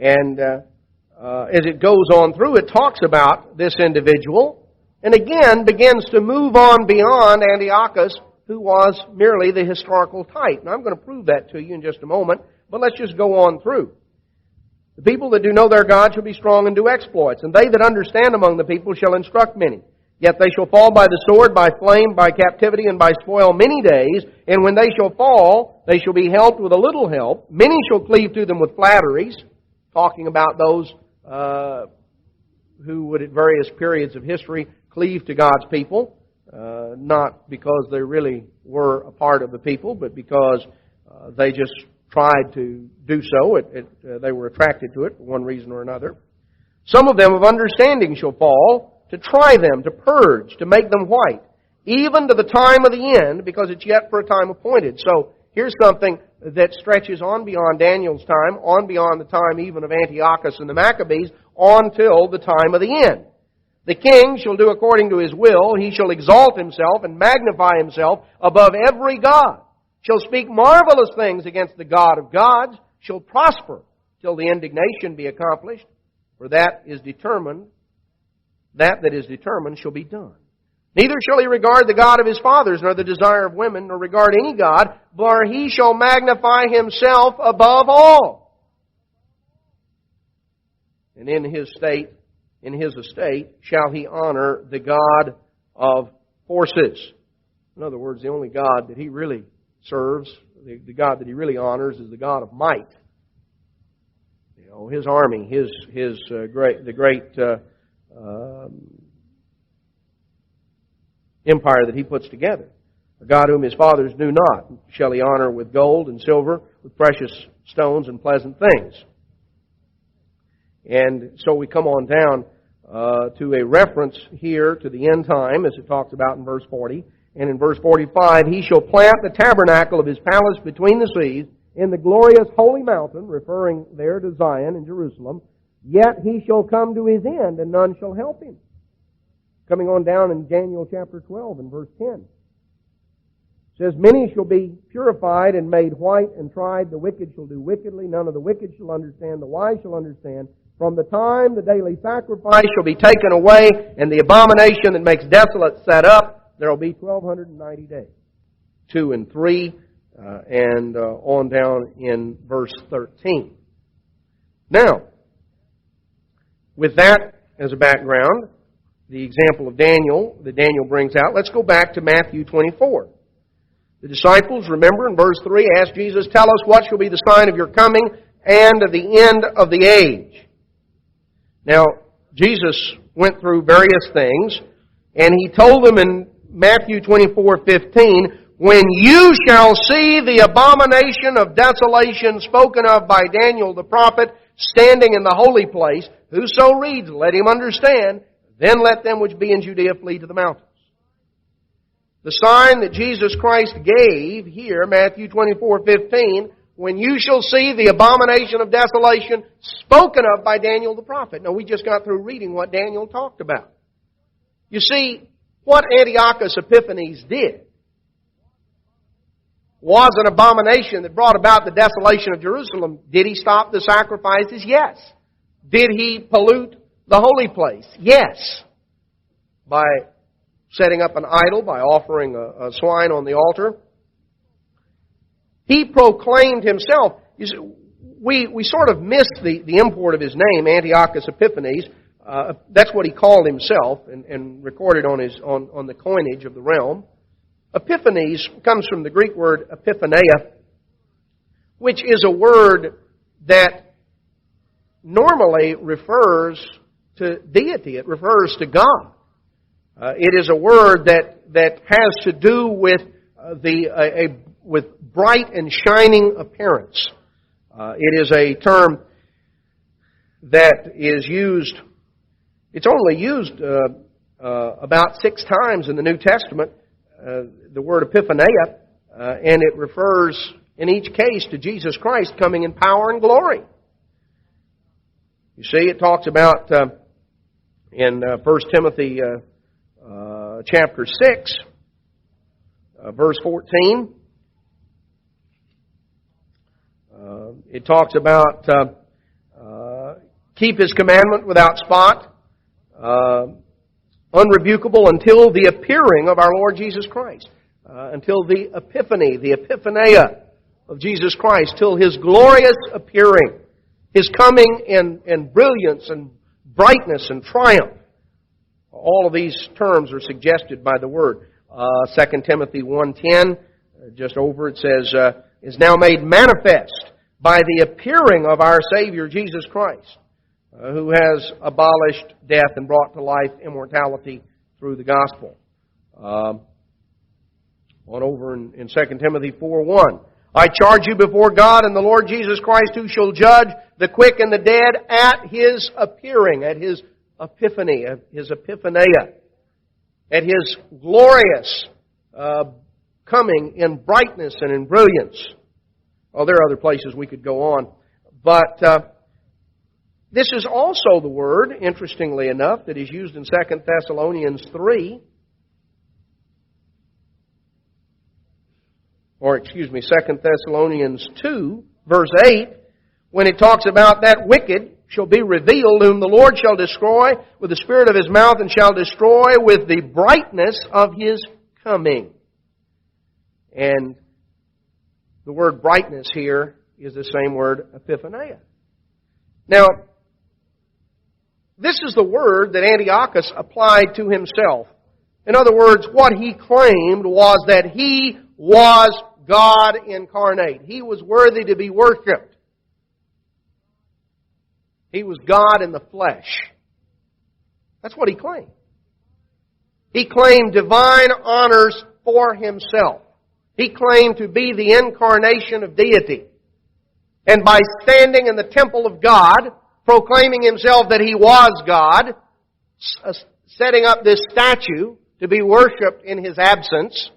and as it goes on through, it talks about this individual, and again begins to move on beyond Antiochus, who was merely the historical type. Now I'm going to prove that to you in just a moment, but let's just go on through. The people that do know their God shall be strong and do exploits, and they that understand among the people shall instruct many. Yet they shall fall by the sword, by flame, by captivity, and by spoil many days. And when they shall fall, they shall be helped with a little help. Many shall cleave to them with flatteries, talking about those who would at various periods of history cleave to God's people, not because they really were a part of the people, but because they just tried to do so. They were attracted to it for one reason or another. Some of them of understanding shall fall, to try them, to purge, to make them white, even to the time of the end, because it's yet for a time appointed. So here's something that stretches on beyond Daniel's time, on beyond the time even of Antiochus and the Maccabees, on till the time of the end. The king shall do according to his will. He shall exalt himself and magnify himself above every god. Shall speak marvelous things against the God of gods. Shall prosper till the indignation be accomplished. For that is determined, that is determined shall be done. Neither shall he regard the God of his fathers, nor the desire of women, nor regard any God, for he shall magnify himself above all. And in his estate shall he honor the God of forces. In other words, the only God that he really serves, the God that he really honors, is the God of might. You know, his army, the great empire that he puts together. A God whom his fathers knew not shall he honor with gold and silver, with precious stones and pleasant things. And so we come on down to a reference here to the end time, as it talks about in verse 40. And in verse 45, he shall plant the tabernacle of his palace between the seas in the glorious holy mountain, referring there to Zion and Jerusalem. Yet he shall come to his end, and none shall help him. Coming on down in Daniel chapter 12 and verse 10. It says, many shall be purified and made white and tried. The wicked shall do wickedly. None of the wicked shall understand. The wise shall understand. From the time the daily sacrifice shall be taken away, and the abomination that makes desolate set up, there will be 1,290 days. 2 and 3, and on down in verse 13. Now, with that as a background, the example of Daniel that Daniel brings out, let's go back to Matthew 24. The disciples, remember in verse 3, asked Jesus, tell us what shall be the sign of your coming and of the end of the age. Now, Jesus went through various things, and he told them in Matthew 24:15, when you shall see the abomination of desolation spoken of by Daniel the prophet standing in the holy place, whoso reads, let him understand, then let them which be in Judea flee to the mountains. The sign that Jesus Christ gave here, Matthew 24:15, when you shall see the abomination of desolation spoken of by Daniel the prophet. Now, we just got through reading what Daniel talked about. You see, what Antiochus Epiphanes did was an abomination that brought about the desolation of Jerusalem. Did he stop the sacrifices? Yes. Did he pollute the holy place? Yes. By setting up an idol, by offering a swine on the altar. He proclaimed himself. You see, we sort of missed the import of his name, Antiochus Epiphanes. That's what he called himself and recorded on the coinage of the realm. Epiphanes comes from the Greek word epiphaneia, which is a word that normally refers to deity. It refers to God. It is a word that has to do with with bright and shining appearance. It is a term that is used. It's only used about 6 times in the New Testament. The word epiphaneia, and it refers in each case to Jesus Christ coming in power and glory. You see, it talks about in 1 Timothy chapter 6, verse 14. It talks about keep His commandment without spot, unrebukable until the appearing of our Lord Jesus Christ. Until the epiphany, the epiphaneia of Jesus Christ, till His glorious appearing, His coming in brilliance and brightness and triumph. All of these terms are suggested by the word. 2 Timothy 1:10, just over it says, is now made manifest by the appearing of our Savior Jesus Christ, who has abolished death and brought to life immortality through the gospel. On over in 2 Timothy 4:1. I charge you before God and the Lord Jesus Christ, who shall judge the quick and the dead at His appearing, at His epiphany, at His epiphaneia. at His glorious coming in brightness and in brilliance. Oh, there are other places we could go on. But this is also the word, interestingly enough, that is used in 2 Thessalonians 3. Or, 2 Thessalonians 2, verse 8, when it talks about that wicked shall be revealed, whom the Lord shall destroy with the spirit of His mouth, and shall destroy with the brightness of His coming. And the word brightness here is the same word, epiphania. Now, this is the word that Antiochus applied to himself. In other words, what he claimed was that he was God incarnate. He was worthy to be worshipped. He was God in the flesh. That's what he claimed. He claimed divine honors for himself. He claimed to be the incarnation of deity. And by standing in the temple of God, proclaiming himself that he was God, setting up this statue to be worshipped in his absence,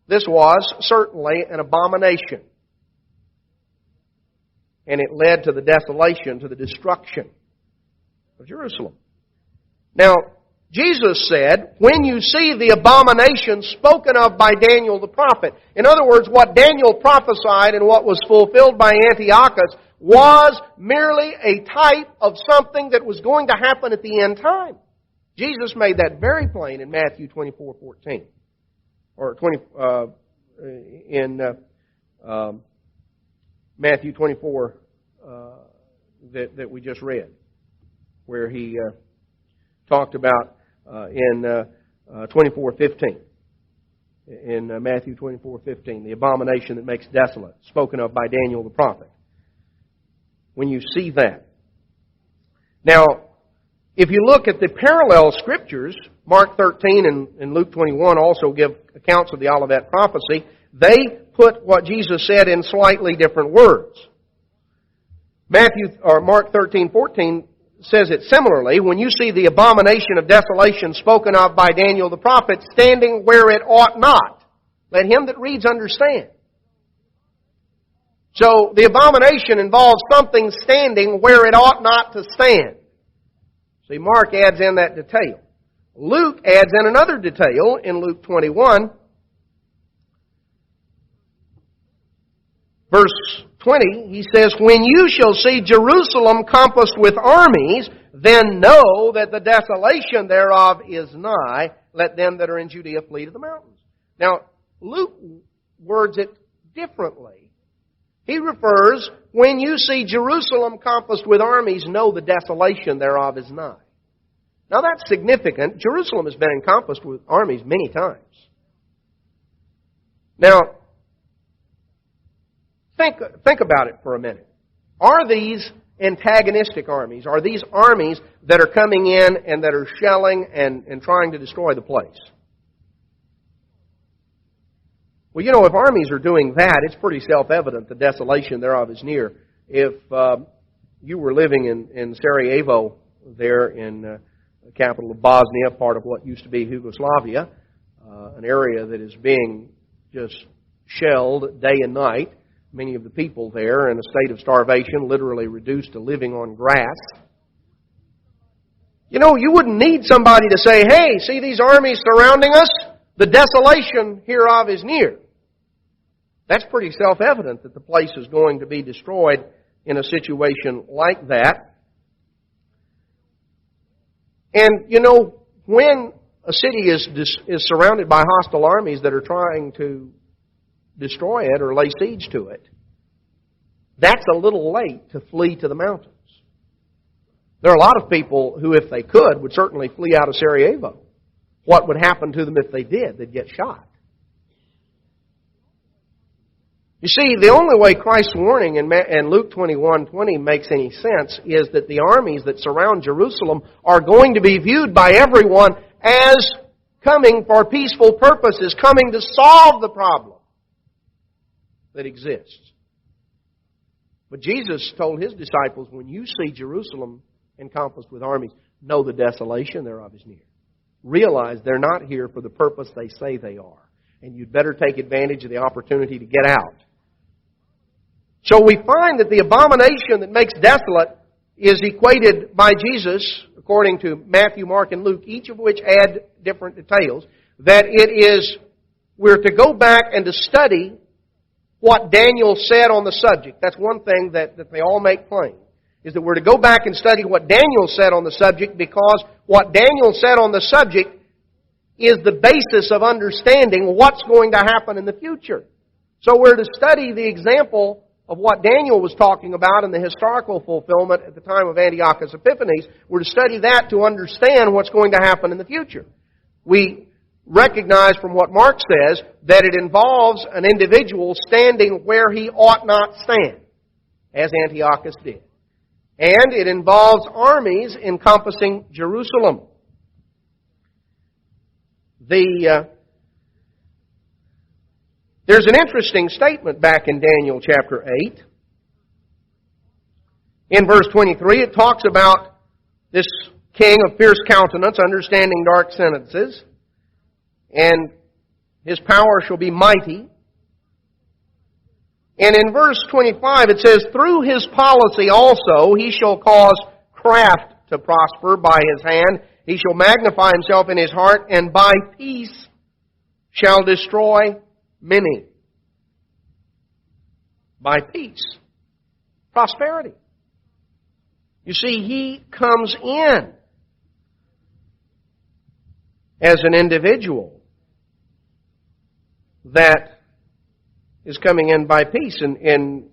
this was certainly an abomination. And it led to the desolation, to the destruction of Jerusalem. Now, Jesus said, when you see the abomination spoken of by Daniel the prophet, in other words, what Daniel prophesied and what was fulfilled by Antiochus was merely a type of something that was going to happen at the end time. Jesus made that very plain in Matthew 24:14. Or in Matthew 24 that we just read, where he talked about in 24:15. In Matthew 24:15, the abomination that makes desolate, spoken of by Daniel the prophet. When you see that. Now, if you look at the parallel scriptures, Mark 13 and Luke 21 also give accounts of the Olivet prophecy. They put what Jesus said in slightly different words. Mark 13:14 says it similarly. When you see the abomination of desolation spoken of by Daniel the prophet standing where it ought not, let him that reads understand. So the abomination involves something standing where it ought not to stand. See, Mark adds in that detail. Luke adds in another detail in Luke 21. Verse 20, he says, when you shall see Jerusalem compassed with armies, then know that the desolation thereof is nigh. Let them that are in Judea flee to the mountains. Now, Luke words it differently. He refers, when you see Jerusalem compassed with armies, know the desolation thereof is nigh. Now that's significant. Jerusalem has been encompassed with armies many times. Now, think about it for a minute. Are these antagonistic armies? Are these armies that are coming in and that are shelling and trying to destroy the place? Well, you know, if armies are doing that, it's pretty self-evident the desolation thereof is near. If you were living in Sarajevo, there in the capital of Bosnia, part of what used to be Yugoslavia, an area that is being just shelled day and night, many of the people there in a state of starvation, literally reduced to living on grass. You know, you wouldn't need somebody to say, hey, see these armies surrounding us? The desolation hereof is near. That's pretty self-evident that the place is going to be destroyed in a situation like that. And, you know, when a city is surrounded by hostile armies that are trying to destroy it or lay siege to it, that's a little late to flee to the mountains. There are a lot of people who, if they could, would certainly flee out of Sarajevo. What would happen to them if they did? They'd get shot. You see, the only way Christ's warning in Luke 21:20 makes any sense is that the armies that surround Jerusalem are going to be viewed by everyone as coming for peaceful purposes, coming to solve the problem that exists. But Jesus told His disciples, when you see Jerusalem encompassed with armies. Know the desolation thereof is near. Realize they're not here for the purpose they say they are. And you'd better take advantage of the opportunity to get out. So we find that the abomination that makes desolate is equated by Jesus, according to Matthew, Mark, and Luke, each of which add different details, that we're to go back and to study what Daniel said on the subject. That's one thing that they all make plain, is that we're to go back and study what Daniel said on the subject, because what Daniel said on the subject is the basis of understanding what's going to happen in the future. So we're to study the example of what Daniel was talking about in the historical fulfillment at the time of Antiochus Epiphanes. We're to study that to understand what's going to happen in the future. We recognize from what Mark says that it involves an individual standing where he ought not stand, as Antiochus did. And it involves armies encompassing Jerusalem. There's an interesting statement back in Daniel chapter 8. In verse 23, it talks about this king of fierce countenance, understanding dark sentences, and his power shall be mighty. And in verse 25 it says, through his policy also he shall cause craft to prosper by his hand. He shall magnify himself in his heart, and by peace shall destroy many. By peace. Prosperity. You see, he comes in as an individual that is coming in by peace. And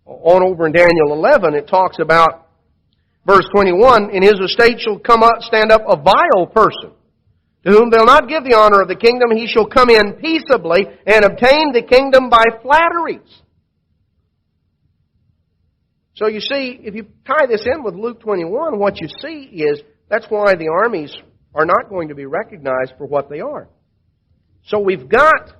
on over in Daniel 11, it talks about, verse 21, in his estate shall stand up a vile person, to whom they'll not give the honor of the kingdom. He shall come in peaceably and obtain the kingdom by flatteries. So you see, if you tie this in with Luke 21, what you see is that's why the armies are not going to be recognized for what they are. So we've got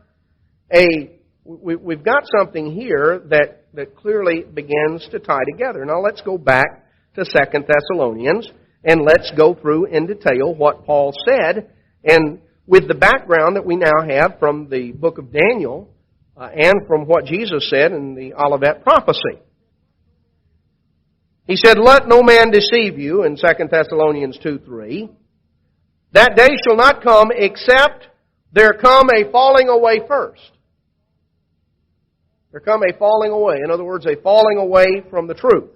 something here that clearly begins to tie together. Now let's go back to 2 Thessalonians and let's go through in detail what Paul said, and with the background that we now have from the book of Daniel and from what Jesus said in the Olivet prophecy. He said, let no man deceive you, in 2 Thessalonians 2:3. That day shall not come except there come a falling away first. There come a falling away. In other words, a falling away from the truth.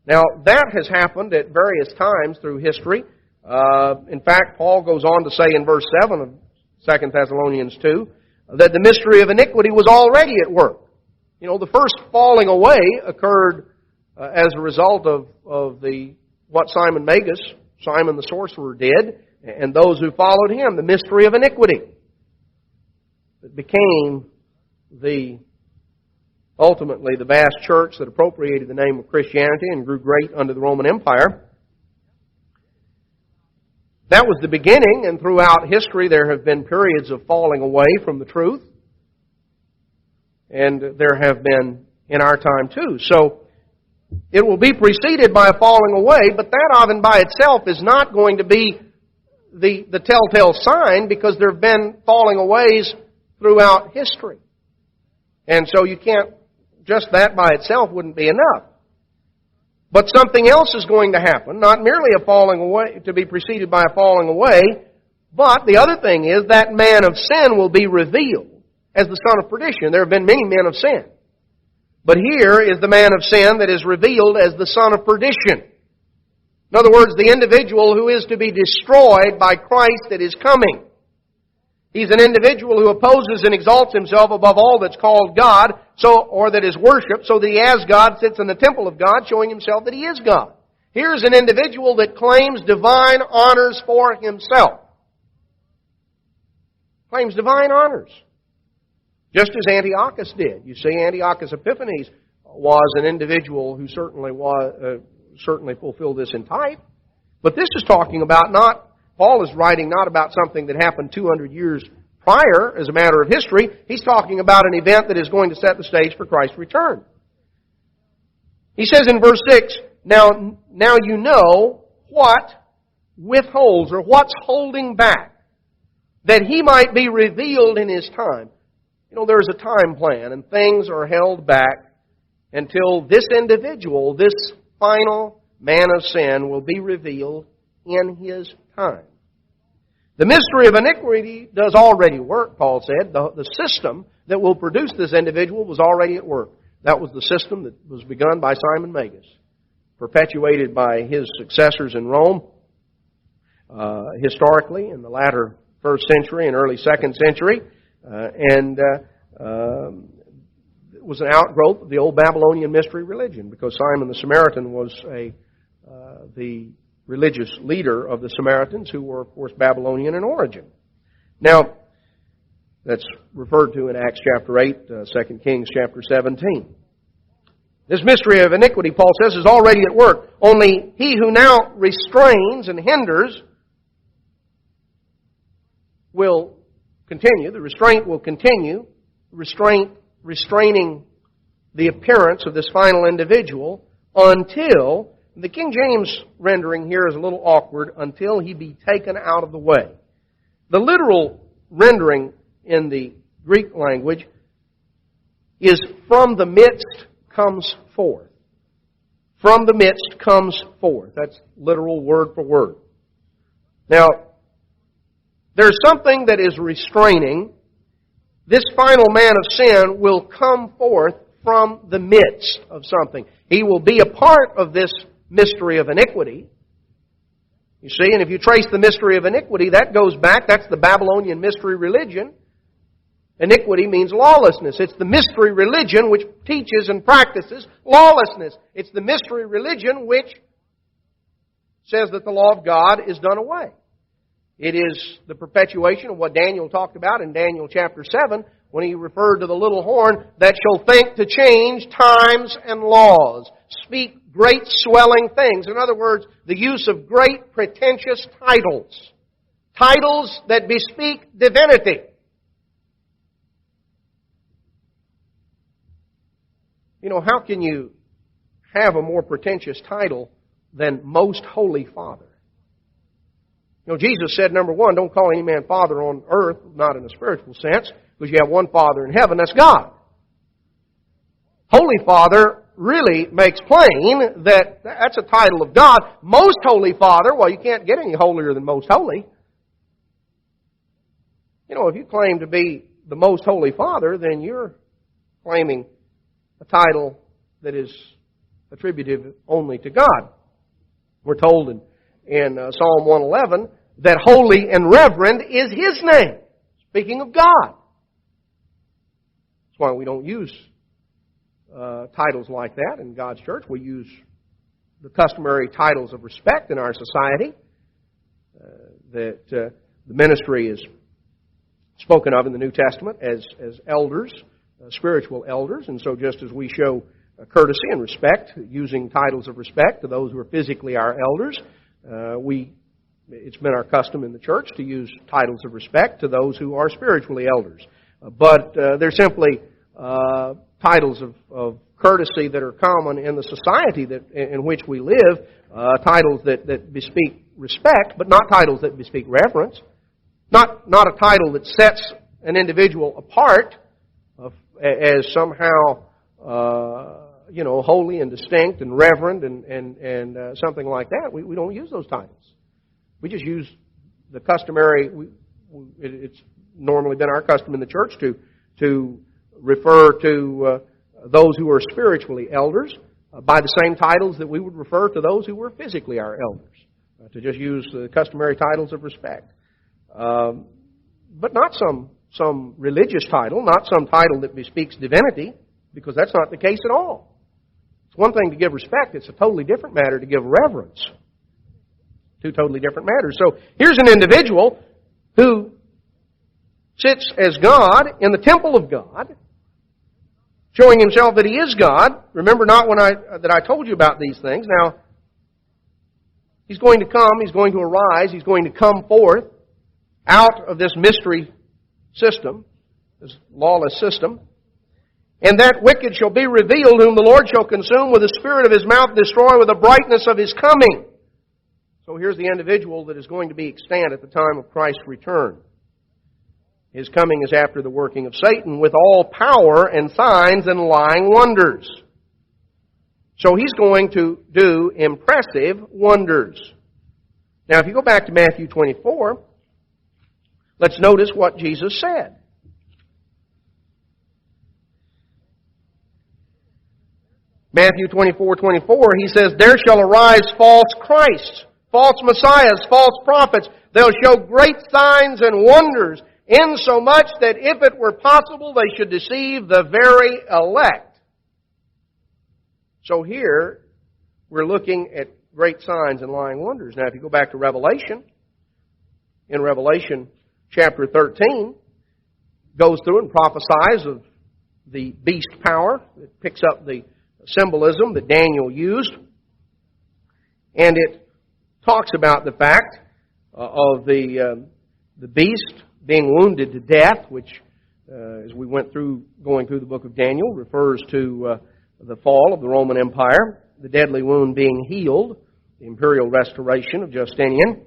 Now, that has happened at various times through history. In fact, Paul goes on to say in verse 7 of 2 Thessalonians 2 that the mystery of iniquity was already at work. You know, the first falling away occurred as a result of what Simon Magus, Simon the sorcerer, did, and those who followed him, the mystery of iniquity. It became ultimately the vast church that appropriated the name of Christianity and grew great under the Roman Empire. That was the beginning, and throughout history there have been periods of falling away from the truth. And there have been in our time too. So it will be preceded by a falling away, but that of and by itself is not going to be the telltale sign, because there have been falling aways throughout history. And so you can't, just that by itself wouldn't be enough. But something else is going to happen, not merely a falling away, to be preceded by a falling away, but the other thing is that man of sin will be revealed as the son of perdition. There have been many men of sin. But here is the man of sin that is revealed as the son of perdition. In other words, the individual who is to be destroyed by Christ that is coming. He's an individual who opposes and exalts himself above all that's called God, or that is worshipped, so that he as God sits in the temple of God, showing himself that he is God. Here's an individual that claims divine honors for himself. Claims divine honors. Just as Antiochus did. You see, Antiochus Epiphanes was an individual who certainly fulfilled this in type. But this is talking about Paul is writing not about something that happened 200 years prior as a matter of history. He's talking about an event that is going to set the stage for Christ's return. He says in verse 6, Now you know what withholds, or what's holding back, that He might be revealed in His time. You know, there's a time plan, and things are held back until this individual, this final man of sin, will be revealed in His time. The mystery of iniquity does already work, Paul said. The system that will produce this individual was already at work. That was the system that was begun by Simon Magus, perpetuated by his successors in Rome, historically in the latter 1st century and early 2nd century, and it was an outgrowth of the old Babylonian mystery religion, because Simon the Samaritan was the religious leader of the Samaritans, who were, of course, Babylonian in origin. Now, that's referred to in Acts chapter 8, 2 Kings chapter 17. This mystery of iniquity, Paul says, is already at work. Only he who now restrains and hinders will continue. The restraint will continue. Restraining the appearance of this final individual until, the King James rendering here is a little awkward, until he be taken out of the way. The literal rendering in the Greek language is from the midst comes forth. From the midst comes forth. That's literal word for word. Now, there's something that is restraining. This final man of sin will come forth from the midst of something. He will be a part of this mystery of iniquity. You see, and if you trace the mystery of iniquity, that goes back, that's the Babylonian mystery religion. Iniquity means lawlessness. It's the mystery religion which teaches and practices lawlessness. It's the mystery religion which says that the law of God is done away. It is the perpetuation of what Daniel talked about in Daniel chapter 7, when he referred to the little horn that shall think to change times and laws, speak great swelling things. In other words, the use of great pretentious titles. Titles that bespeak divinity. You know, how can you have a more pretentious title than Most Holy Father? You know, Jesus said, number one, don't call any man Father on earth, not in a spiritual sense, because you have one Father in heaven, that's God. Holy Father really makes plain that that's a title of God. Most Holy Father, well, you can't get any holier than Most Holy. You know, if you claim to be the Most Holy Father, then you're claiming a title that is attributive only to God. We're told in Psalm 111 that holy and reverend is His name. Speaking of God. That's why we don't use titles like that in God's church. We use the customary titles of respect in our society. That the ministry is spoken of in the New Testament as elders, spiritual elders. And so just as we show courtesy and respect, using titles of respect to those who are physically our elders, it's been our custom in the church to use titles of respect to those who are spiritually elders. But they're simply titles of courtesy that are common in the society in which we live, titles that bespeak respect, but not titles that bespeak reverence. Not a title that sets an individual apart as somehow holy and distinct and reverend and something like that. We don't use those titles. We just use the customary. It's normally been our custom in the church to refer to those who are spiritually elders by the same titles that we would refer to those who were physically our elders. To just use the customary titles of respect, but not some religious title, not some title that bespeaks divinity, because that's not the case at all. It's one thing to give respect, it's a totally different matter to give reverence. Two totally different matters. So here's an individual who sits as God in the temple of God, showing himself that He is God. Remember not that I told you about these things. Now, He's going to come, He's going to arise, He's going to come forth out of this mystery system, this lawless system. And that wicked shall be revealed, whom the Lord shall consume with the spirit of His mouth, and destroy with the brightness of His coming. So here's the individual that is going to be extant at the time of Christ's return. His coming is after the working of Satan with all power and signs and lying wonders. So he's going to do impressive wonders. Now if you go back to Matthew 24, let's notice what Jesus said. Matthew 24:24, He says, "There shall arise false Christs, false messiahs, false prophets. They'll show great signs and wonders, insomuch that if it were possible, they should deceive the very elect." So here, we're looking at great signs and lying wonders. Now, if you go back to Revelation, in Revelation chapter 13, goes through and prophesies of the beast power. It picks up the symbolism that Daniel used. And it talks about the fact of the beast being wounded to death, which, as we went through, going through the book of Daniel, refers to the fall of the Roman Empire, the deadly wound being healed, the imperial restoration of Justinian.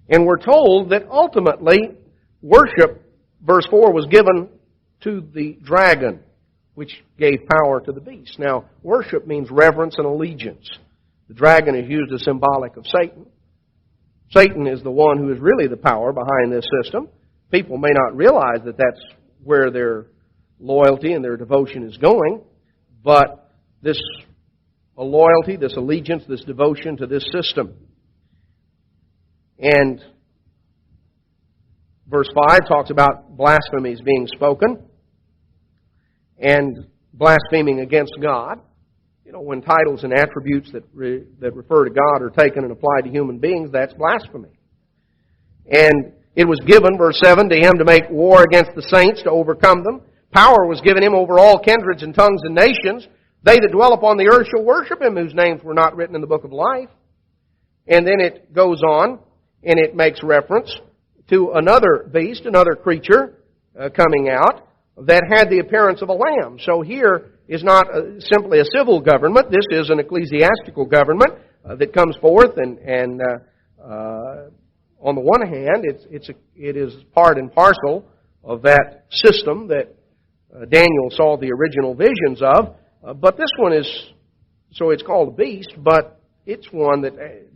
And we're told that ultimately worship, verse 4, was given to the dragon, which gave power to the beast. Now, worship means reverence and allegiance. The dragon is used as symbolic of Satan. Satan is the one who is really the power behind this system. People may not realize that that's where their loyalty and their devotion is going, but this loyalty, this allegiance, this devotion to this system. And verse 5 talks about blasphemies being spoken and blaspheming against God. You know, when titles and attributes that refer to God are taken and applied to human beings, that's blasphemy. And it was given, verse 7, to Him to make war against the saints, to overcome them. Power was given Him over all kindreds and tongues and nations. They that dwell upon the earth shall worship Him, whose names were not written in the book of life. And then it goes on, and it makes reference to another beast, another creature coming out that had the appearance of a lamb. So here is not simply a civil government. This is an ecclesiastical government that comes forth, and on the one hand, it is part and parcel of that system that Daniel saw the original visions of. But this one is, so it's called a beast, but it's one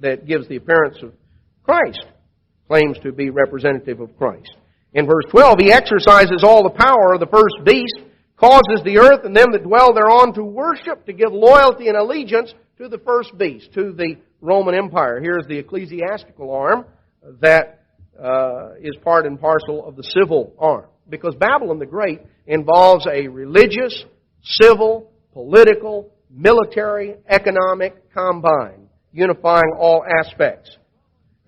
that gives the appearance of Christ, claims to be representative of Christ. In verse 12, He exercises all the power of the first beast, causes the earth and them that dwell thereon to worship, to give loyalty and allegiance to the first beast, to the Roman Empire. Here's the ecclesiastical arm that is part and parcel of the civil arm. Because Babylon the Great involves a religious, civil, political, military, economic combine, unifying all aspects.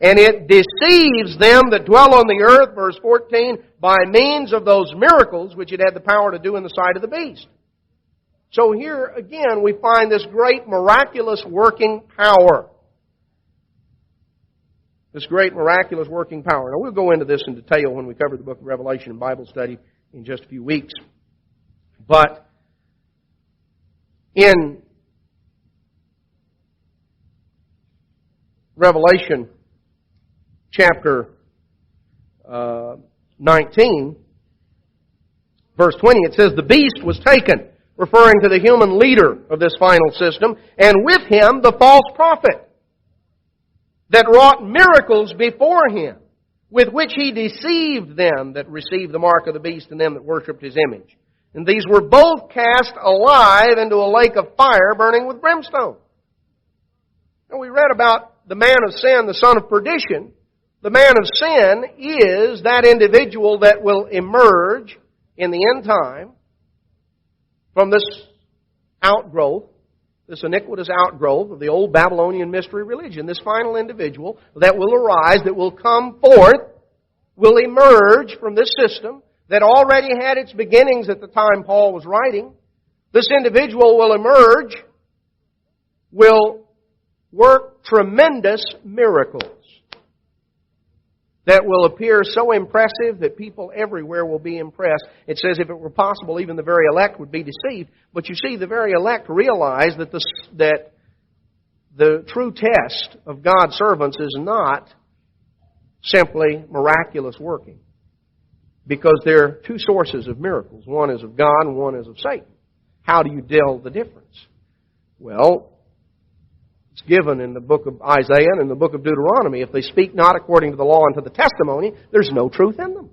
And it deceives them that dwell on the earth, verse 14, by means of those miracles which it had the power to do in the sight of the beast. So here again we find this great miraculous working power. This great miraculous working power. Now we'll go into this in detail when we cover the book of Revelation in Bible study in just a few weeks. But in Revelation chapter 19, verse 20, it says, "The beast was taken," referring to the human leader of this final system, "and with him the false prophet, that wrought miracles before him, with which he deceived them that received the mark of the beast and them that worshipped his image. And these were both cast alive into a lake of fire burning with brimstone." And we read about the man of sin, the son of perdition. The man of sin is that individual that will emerge in the end time from this outgrowth, this iniquitous outgrowth of the old Babylonian mystery religion. This final individual that will arise, that will come forth, will emerge from this system that already had its beginnings at the time Paul was writing. This individual will emerge, will work tremendous miracles. that will appear so impressive that people everywhere will be impressed. It says if it were possible, even the very elect would be deceived. But you see, the very elect realize that the true test of God's servants is not simply miraculous working. Because there are two sources of miracles. One is of God and one is of Satan. How do you tell the difference? Well, it's given in the book of Isaiah and in the book of Deuteronomy. If they speak not according to the law and to the testimony, there's no truth in them.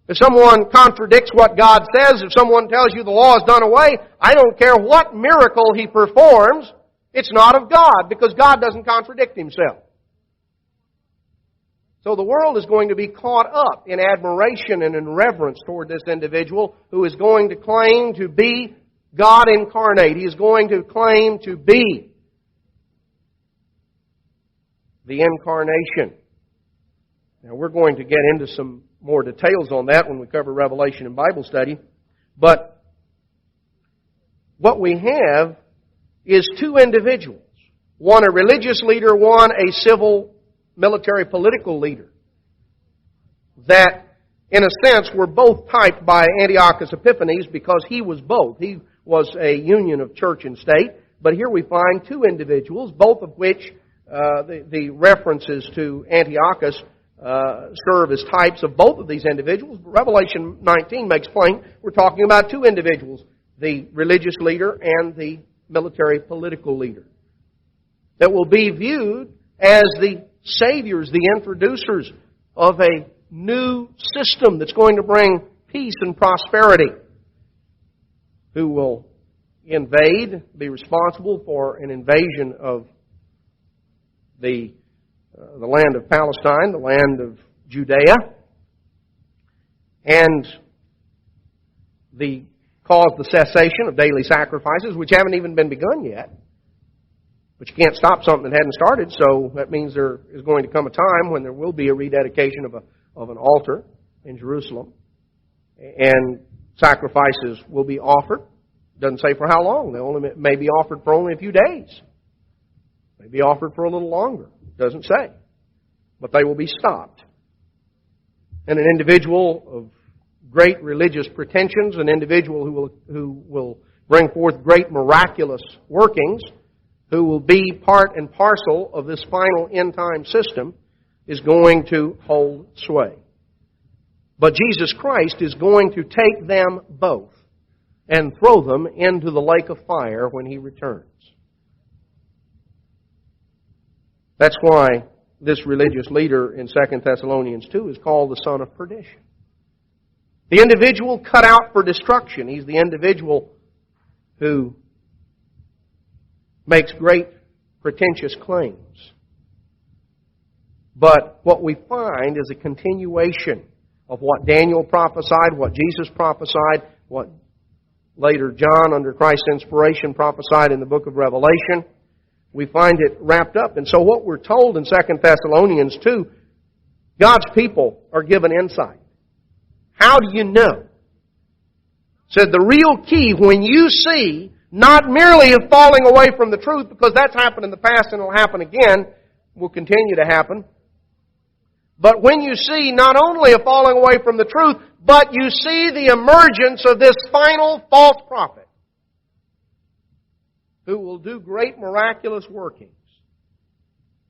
If someone contradicts what God says, if someone tells you the law is done away, I don't care what miracle he performs, it's not of God, because God doesn't contradict Himself. So the world is going to be caught up in admiration and in reverence toward this individual who is going to claim to be God incarnate. He is going to claim to be the incarnation. Now we're going to get into some more details on that when we cover Revelation in Bible study. But what we have is two individuals. One a religious leader, one a civil, military, political leader. That, in a sense, were both typed by Antiochus Epiphanes because he was both. He was a union of church and state. But here we find two individuals, both of which the references to Antiochus serve as types of both of these individuals. Revelation 19 makes plain we're talking about two individuals, the religious leader and the military political leader, that will be viewed as the saviors, the introducers of a new system that's going to bring peace and prosperity, who will invade, be responsible for an invasion of the land of Palestine, the land of Judea, and cause the cessation of daily sacrifices, which haven't even been begun yet. But you can't stop something that hadn't started, so that means there is going to come a time when there will be a rededication of an altar in Jerusalem, and sacrifices will be offered. It doesn't say for how long. They may be offered for only a few days. May be offered for a little longer. It doesn't say. But they will be stopped. And an individual of great religious pretensions, an individual who will bring forth great miraculous workings, who will be part and parcel of this final end-time system, is going to hold sway. But Jesus Christ is going to take them both and throw them into the lake of fire when He returns. That's why this religious leader in 2 Thessalonians 2 is called the son of perdition. The individual cut out for destruction. He's the individual who makes great pretentious claims. But what we find is a continuation of what Daniel prophesied, what Jesus prophesied, what later John, under Christ's inspiration, prophesied in the book of Revelation. We find it wrapped up. And so what we're told in 2 Thessalonians 2, God's people are given insight. How do you know? Said the real key, when you see not merely of falling away from the truth, because that's happened in the past and will happen again, will continue to happen. But when you see not only a falling away from the truth, but you see the emergence of this final false prophet who will do great miraculous workings.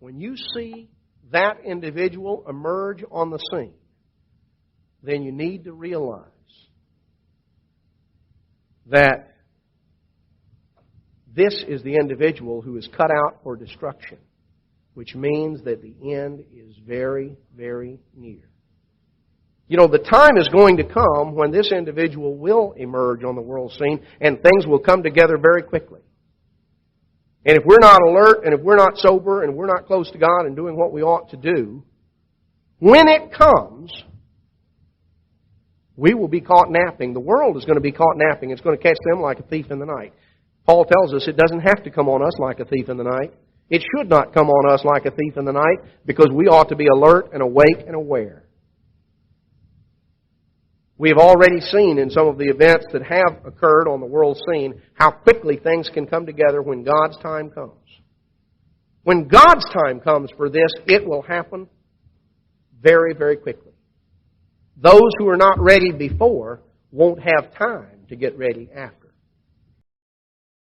When you see that individual emerge on the scene, then you need to realize that this is the individual who is cut out for destruction, which means that the end is very, very near. You know, the time is going to come when this individual will emerge on the world scene and things will come together very quickly. And if we're not alert and if we're not sober and we're not close to God and doing what we ought to do, when it comes, we will be caught napping. The world is going to be caught napping. It's going to catch them like a thief in the night. Paul tells us it doesn't have to come on us like a thief in the night. It should not come on us like a thief in the night, because we ought to be alert and awake and aware. We have already seen in some of the events that have occurred on the world scene how quickly things can come together when God's time comes. When God's time comes for this, it will happen very, very quickly. Those who are not ready before won't have time to get ready after.